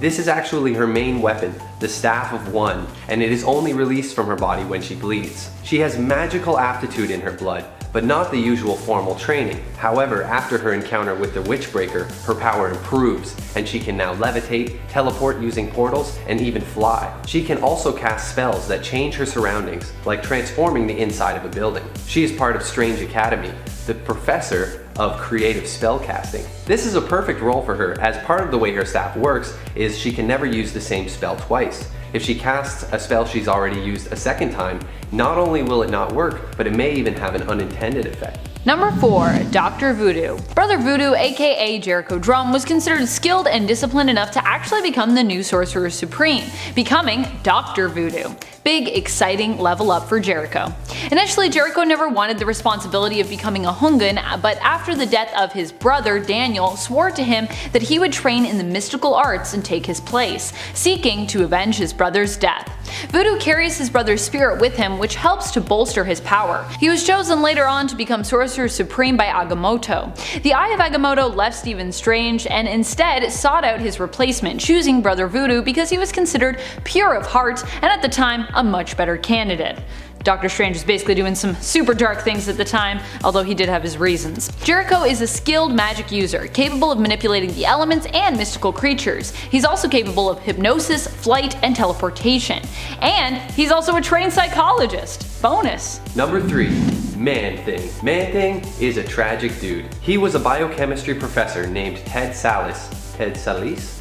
This is actually her main weapon, the Staff of One, and it is only released from her body when she bleeds. She has magical aptitude in her blood, but not the usual formal training. However, after her encounter with the Witchbreaker, her power improves, and she can now levitate, teleport using portals, and even fly. She can also cast spells that change her surroundings, like transforming the inside of a building. She is part of Strange Academy, the professor of creative spellcasting. This is a perfect role for her, as part of the way her staff works is she can never use the same spell twice. If she casts a spell she's already used a second time, not only will it not work, but it may even have an unintended effect. Number 4. Dr. Voodoo. Brother Voodoo, aka Jericho Drumm, was considered skilled and disciplined enough to actually become the new Sorcerer Supreme, becoming Dr. Voodoo. Big, exciting level up for Jericho. Initially, Jericho never wanted the responsibility of becoming a Hungan, but after the death of his brother, Daniel, swore to him that he would train in the mystical arts and take his place, seeking to avenge his brother's death. Voodoo carries his brother's spirit with him, which helps to bolster his power. He was chosen later on to become Sorcerer Supreme by Agamotto. The Eye of Agamotto left Stephen Strange and instead sought out his replacement, choosing Brother Voodoo because he was considered pure of heart and at the time a much better candidate. Doctor Strange was basically doing some super dark things at the time, although he did have his reasons. Jericho is a skilled magic user, capable of manipulating the elements and mystical creatures. He's also capable of hypnosis, flight, and teleportation. And he's also a trained psychologist. Bonus! Number 3. Man-Thing. Man-Thing is a tragic dude. He was a biochemistry professor named Ted Sallis,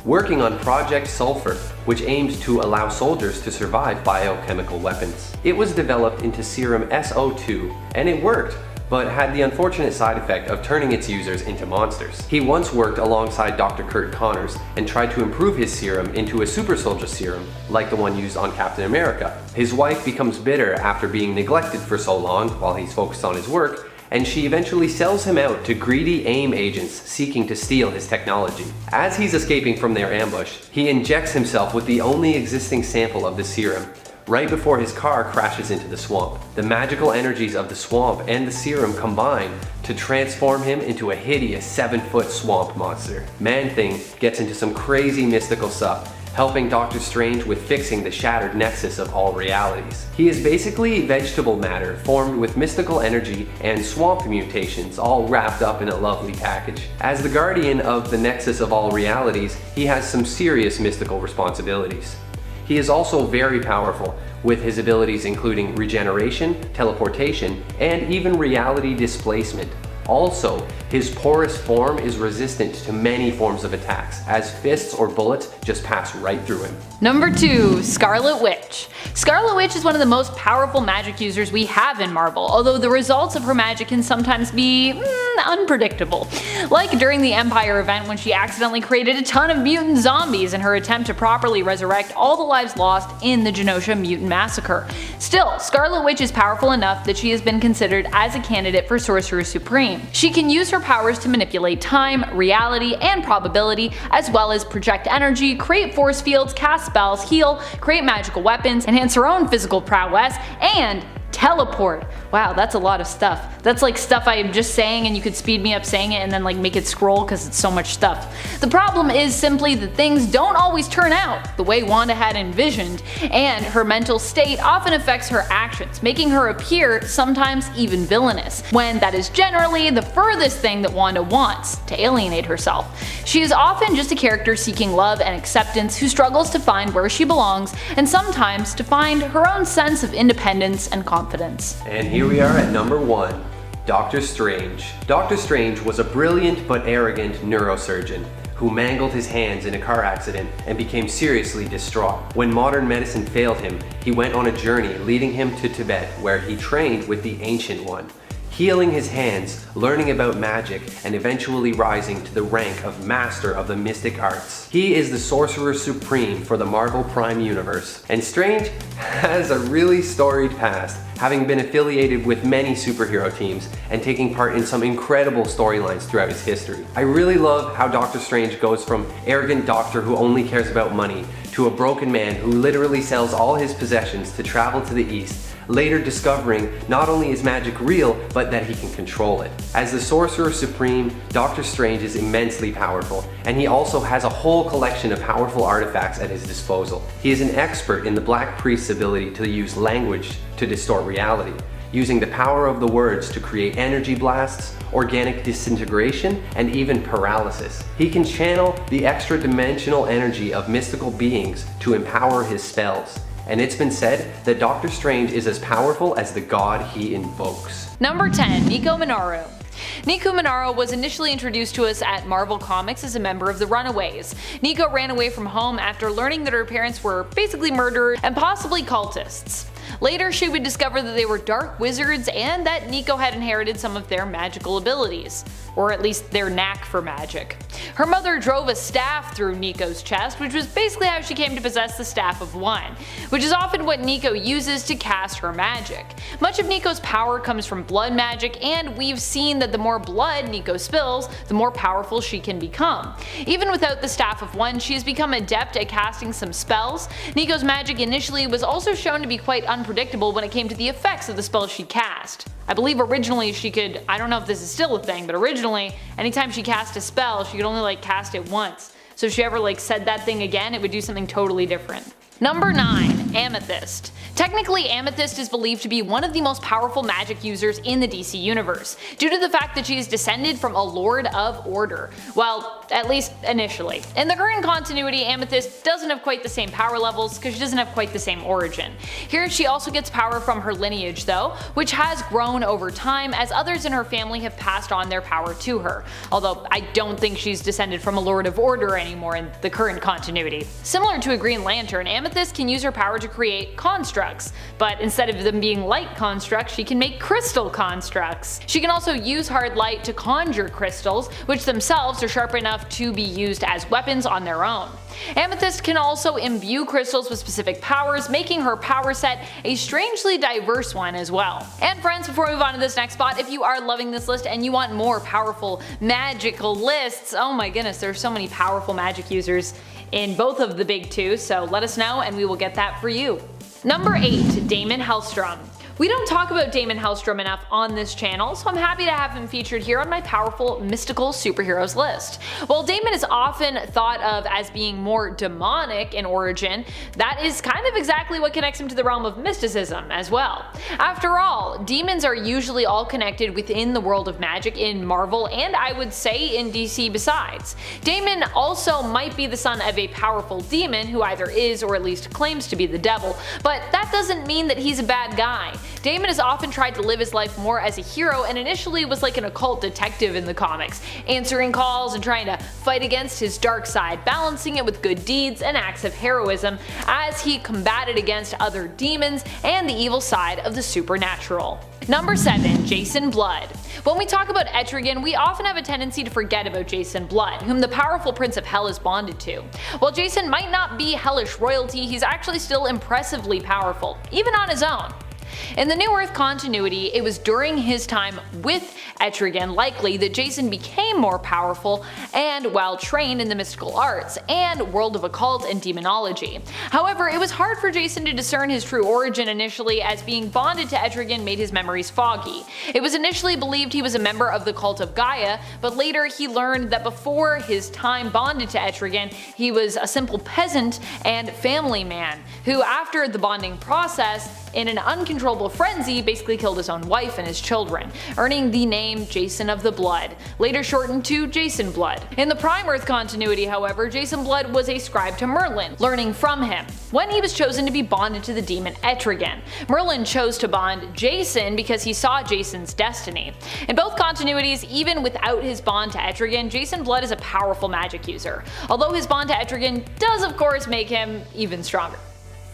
working on Project Sulfur, which aimed to allow soldiers to survive biochemical weapons. It was developed into serum SO2, and it worked, but had the unfortunate side effect of turning its users into monsters. He once worked alongside Dr. Kurt Connors and tried to improve his serum into a super soldier serum, like the one used on Captain America. His wife becomes bitter after being neglected for so long while he's focused on his work, and she eventually sells him out to greedy AIM agents seeking to steal his technology. As he's escaping from their ambush, he injects himself with the only existing sample of the serum, right before his car crashes into the swamp. The magical energies of the swamp and the serum combine to transform him into a hideous 7-foot swamp monster. Man-Thing gets into some crazy mystical stuff, helping Doctor Strange with fixing the shattered nexus of all realities. He is basically vegetable matter formed with mystical energy and swamp mutations all wrapped up in a lovely package. As the guardian of the nexus of all realities, he has some serious mystical responsibilities. He is also very powerful, with his abilities including regeneration, teleportation, and even reality displacement. Also, his porous form is resistant to many forms of attacks, as fists or bullets just pass right through him. Number 2. Scarlet Witch. Scarlet Witch is one of the most powerful magic users we have in Marvel, although the results of her magic can sometimes be unpredictable. Like during the Empire event when she accidentally created a ton of mutant zombies in her attempt to properly resurrect all the lives lost in the Genosha Mutant Massacre. Still, Scarlet Witch is powerful enough that she has been considered as a candidate for Sorcerer Supreme. She can use her powers to manipulate time, reality, and probability, as well as project energy, create force fields, cast spells, heal, create magical weapons, enhance her own physical prowess, and teleport. Wow, that's a lot of stuff. That's like stuff I'm just saying and you could speed me up saying it and then like make it scroll because it's so much stuff. The problem is simply that things don't always turn out the way Wanda had envisioned, and her mental state often affects her actions, making her appear sometimes even villainous, when that is generally the furthest thing that Wanda wants, to alienate herself. She is often just a character seeking love and acceptance who struggles to find where she belongs and sometimes to find her own sense of independence and confidence. And here we are at number 1, Doctor Strange. Doctor Strange was a brilliant but arrogant neurosurgeon who mangled his hands in a car accident and became seriously distraught. When modern medicine failed him, he went on a journey leading him to Tibet, where he trained with the Ancient One, healing his hands, learning about magic, and eventually rising to the rank of Master of the Mystic Arts. He is the Sorcerer Supreme for the Marvel Prime Universe. And Strange has a really storied past, having been affiliated with many superhero teams and taking part in some incredible storylines throughout his history. I really love how Doctor Strange goes from arrogant doctor who only cares about money to a broken man who literally sells all his possessions to travel to the East, later discovering not only is magic real, but that he can control it. As the Sorcerer Supreme, Doctor Strange is immensely powerful, and he also has a whole collection of powerful artifacts at his disposal. He is an expert in the Black Priest's ability to use language to distort reality, using the power of the words to create energy blasts, organic disintegration, and even paralysis. He can channel the extra-dimensional energy of mystical beings to empower his spells. And it's been said that Doctor Strange is as powerful as the god he invokes. Number 10. Nico Minoru. Nico Minoru was initially introduced to us at Marvel Comics as a member of the Runaways. Nico ran away from home after learning that her parents were basically murdered and possibly cultists. Later, she would discover that they were dark wizards and that Nico had inherited some of their magical abilities, or at least their knack for magic. Her mother drove a staff through Nico's chest, which was basically how she came to possess the Staff of One, which is often what Nico uses to cast her magic. Much of Nico's power comes from blood magic, and we've seen that the more blood Nico spills, the more powerful she can become. Even without the Staff of One, she has become adept at casting some spells. Nico's magic initially was also shown to be quite unpredictable when it came to the effects of the spells she cast. I believe originally she could, I don't know if this is still a thing, but originally anytime she cast a spell she could only cast it once. So if she ever said that thing again, it would do something totally different. Number 9. Amethyst. Technically, Amethyst is believed to be one of the most powerful magic users in the DC universe, due to the fact that she is descended from a Lord of Order. Well, at least initially. In the current continuity, Amethyst doesn't have quite the same power levels because she doesn't have quite the same origin. Here she also gets power from her lineage though, which has grown over time as others in her family have passed on their power to her, although I don't think she's descended from a Lord of Order anymore in the current continuity. Similar to a Green Lantern, Amethyst can use her power to create constructs, but instead of them being light constructs, she can make crystal constructs. She can also use hard light to conjure crystals, which themselves are sharp enough to be used as weapons on their own. Amethyst can also imbue crystals with specific powers, making her power set a strangely diverse one as well. And friends, before we move on to this next spot, if you are loving this list and you want more powerful magical lists, oh my goodness, there's so many powerful magic users in both of the big two, so let us know and we will get that for you. Number 8. Daimon HELLSTROM. We don't talk about Daimon Hellstrom enough on this channel, so I'm happy to have him featured here on my powerful mystical superheroes list. While Daimon is often thought of as being more demonic in origin, that is kind of exactly what connects him to the realm of mysticism as well. After all, demons are usually all connected within the world of magic in Marvel, and I would say in DC besides. Daimon also might be the son of a powerful demon who either is or at least claims to be the devil, but that doesn't mean that he's a bad guy. Daimon has often tried to live his life more as a hero and initially was like an occult detective in the comics, answering calls and trying to fight against his dark side, balancing it with good deeds and acts of heroism as he combated against other demons and the evil side of the supernatural. Number 7. Jason Blood. When we talk about Etrigan, we often have a tendency to forget about Jason Blood, whom the powerful Prince of Hell is bonded to. While Jason might not be hellish royalty, he's actually still impressively powerful, even on his own. In the New Earth continuity, it was during his time with Etrigan likely that Jason became more powerful and well trained in the mystical arts and world of occult and demonology. However, it was hard for Jason to discern his true origin initially, as being bonded to Etrigan made his memories foggy. It was initially believed he was a member of the cult of Gaia, but later he learned that before his time bonded to Etrigan, he was a simple peasant and family man, who after the bonding process, in an uncontrollable frenzy, basically killed his own wife and his children, earning the name Jason of the Blood, later shortened to Jason Blood. In the Prime Earth continuity, however, Jason Blood was a scribe to Merlin, learning from him, when he was chosen to be bonded to the demon Etrigan. Merlin chose to bond Jason because he saw Jason's destiny. In both continuities, even without his bond to Etrigan, Jason Blood is a powerful magic user, although his bond to Etrigan does of course make him even stronger.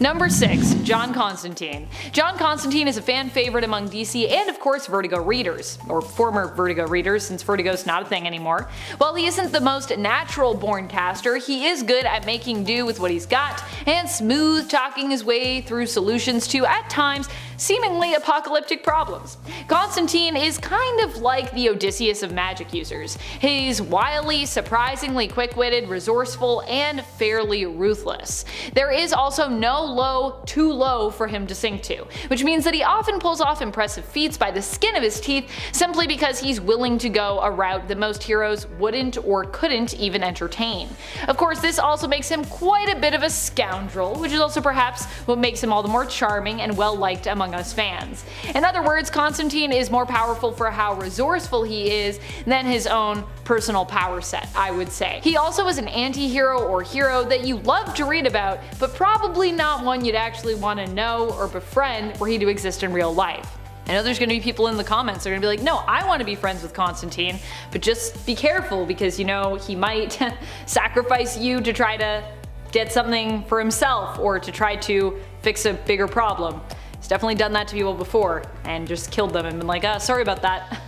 Number 6. John Constantine. John Constantine is a fan favorite among DC and of course Vertigo readers, or former Vertigo readers since Vertigo's not a thing anymore. While he isn't the most natural born caster, he is good at making do with what he's got and smooth talking his way through solutions to, at times, seemingly apocalyptic problems. Constantine is kind of like the Odysseus of magic users. He's wily, surprisingly quick-witted, resourceful, and fairly ruthless. There is also no low too low for him to sink to, which means that he often pulls off impressive feats by the skin of his teeth simply because he's willing to go a route that most heroes wouldn't or couldn't even entertain. Of course, this also makes him quite a bit of a scoundrel, which is also perhaps what makes him all the more charming and well liked among us fans. In other words, Constantine is more powerful for how resourceful he is than his own personal power set, I would say. He also is an anti-hero or hero that you love to read about, but probably not one you'd actually want to know or befriend were he to exist in real life. I know there's going to be people in the comments that are going to be like, no, I want to be friends with Constantine, but just be careful because, you know, he might sacrifice you to try to get something for himself or to try to fix a bigger problem. He's definitely done that to people before and just killed them and been like, sorry about that.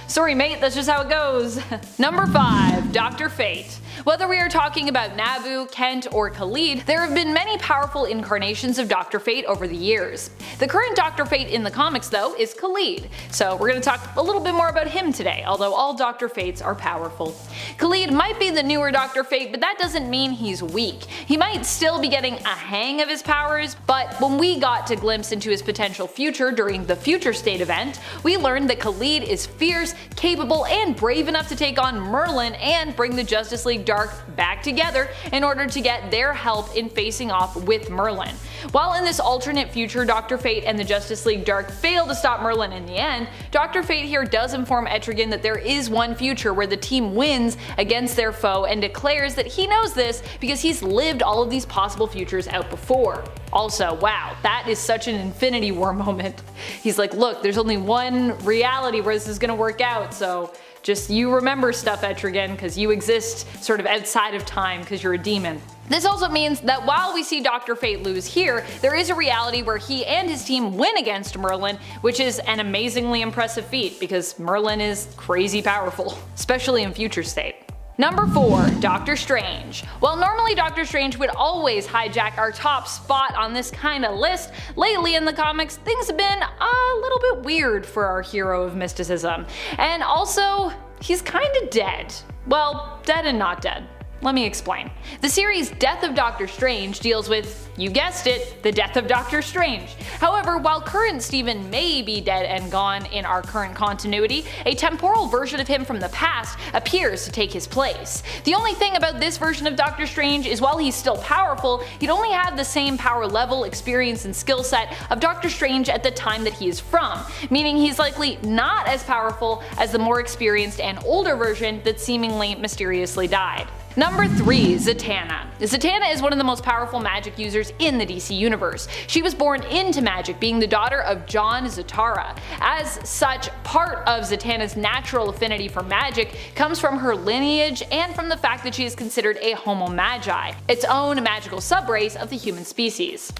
Sorry mate, that's just how it goes. Number 5. Dr. Fate. Whether we are talking about Nabu, Kent, or Khalid, there have been many powerful incarnations of Dr. Fate over the years. The current Dr. Fate in the comics though is Khalid, so we're going to talk a little bit more about him today, although all Dr. Fates are powerful. Khalid might be the newer Dr. Fate, but that doesn't mean he's weak. He might still be getting a hang of his powers, but when we got to glimpse into his potential future during the Future State event, we learned that Khalid is fierce, capable, and brave enough to take on Merlin and bring the Justice League Dark back together in order to get their help in facing off with Merlin. While in this alternate future Dr. Fate and the Justice League Dark fail to stop Merlin in the end, Dr. Fate here does inform Etrigan that there is one future where the team wins against their foe and declares that he knows this because he's lived all of these possible futures out before. Also, wow, that is such an Infinity War moment. He's like, look, there's only one reality where this is gonna work out, so just you remember stuff, Etrigan, because you exist sort of outside of time because you're a demon. This also means that while we see Dr. Fate lose here, there is a reality where he and his team win against Merlin, which is an amazingly impressive feat because Merlin is crazy powerful, especially in Future State. Number 4. Doctor Strange. While normally Doctor Strange would always hijack our top spot on this kind of list, lately in the comics things have been a little bit weird for our hero of mysticism. And also, he's kinda dead. Well, dead and not dead. Let me explain. The series Death of Doctor Strange deals with, you guessed it, the death of Doctor Strange. However, while current Stephen may be dead and gone in our current continuity, a temporal version of him from the past appears to take his place. The only thing about this version of Doctor Strange is while he's still powerful, he'd only have the same power level, experience, and skill set of Doctor Strange at the time that he is from, meaning he's likely not as powerful as the more experienced and older version that seemingly mysteriously died. Number 3. ZATANNA. ZATANNA is one of the most powerful magic users in the DC universe. She was born into magic, being the daughter of John ZATARA. As such, part of ZATANNA's natural affinity for magic comes from her lineage and from the fact that she is considered a Homo Magi, its own magical subrace of the human species.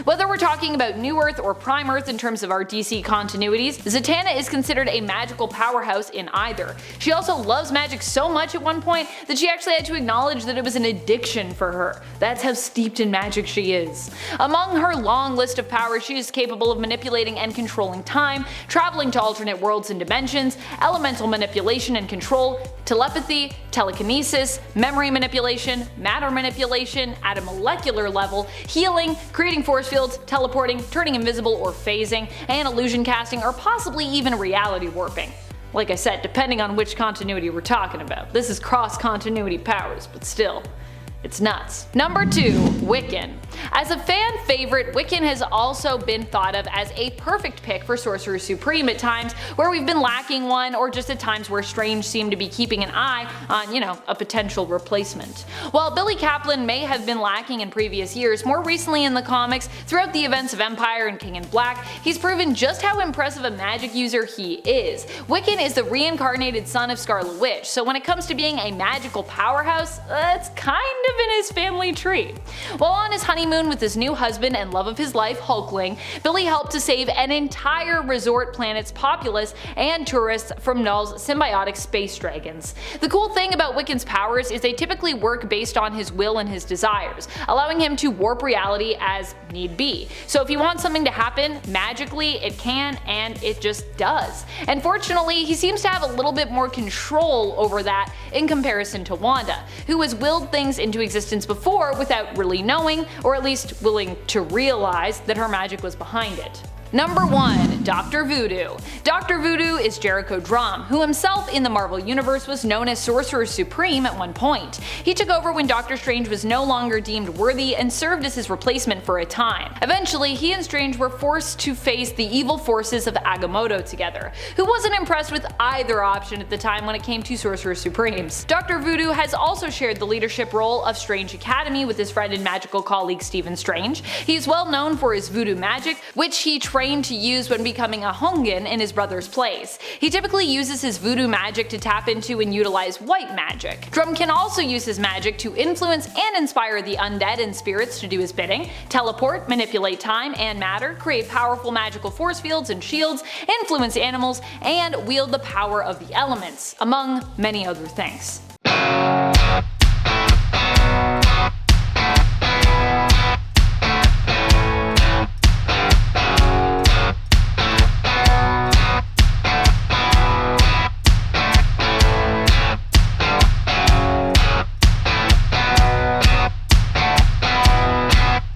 Whether we're talking about New Earth or Prime Earth in terms of our DC continuities, ZATANNA is considered a magical powerhouse in either. She also loves magic so much at one point that she actually had to acknowledge that it was an addiction for her. That's how steeped in magic she is. Among her long list of powers, she is capable of manipulating and controlling time, traveling to alternate worlds and dimensions, elemental manipulation and control, telepathy, telekinesis, memory manipulation, matter manipulation at a molecular level, healing, creating force fields, teleporting, turning invisible or phasing, and illusion casting, or possibly even reality warping. Like I said, depending on which continuity we're talking about. This is cross-continuity powers, but still. It's nuts. Number 2. Wiccan. As a fan favorite, Wiccan has also been thought of as a perfect pick for Sorcerer Supreme at times where we've been lacking one, or just at times where Strange seemed to be keeping an eye on, a potential replacement. While Billy Kaplan may have been lacking in previous years, more recently in the comics, throughout the events of Empire and King in Black, he's proven just how impressive a magic user he is. Wiccan is the reincarnated son of Scarlet Witch, so when it comes to being a magical powerhouse, it's kind of in his family tree. While on his honeymoon with his new husband and love of his life, Hulkling, Billy helped to save an entire resort planet's populace and tourists from Null's symbiotic space dragons. The cool thing about Wiccan's powers is they typically work based on his will and his desires, allowing him to warp reality as need be. So if he wants something to happen magically, it can, and it just does. And fortunately, he seems to have a little bit more control over that in comparison to Wanda, who has willed things into existence before without really knowing, or at least willing to realize, that her magic was behind it. Number 1. Dr. Voodoo. Dr. Voodoo is Jericho Drumm, who himself in the Marvel Universe was known as Sorcerer Supreme at one point. He took over when Doctor Strange was no longer deemed worthy and served as his replacement for a time. Eventually, he and Strange were forced to face the evil forces of Agamotto together, who wasn't impressed with either option at the time when it came to Sorcerer Supremes. Dr. Voodoo has also shared the leadership role of Strange Academy with his friend and magical colleague Stephen Strange. He is well known for his voodoo magic, which he trained to use when becoming a Hongan in his brother's place. He typically uses his voodoo magic to tap into and utilize white magic. Drumm can also use his magic to influence and inspire the undead and spirits to do his bidding, teleport, manipulate time and matter, create powerful magical force fields and shields, influence animals, and wield the power of the elements, among many other things.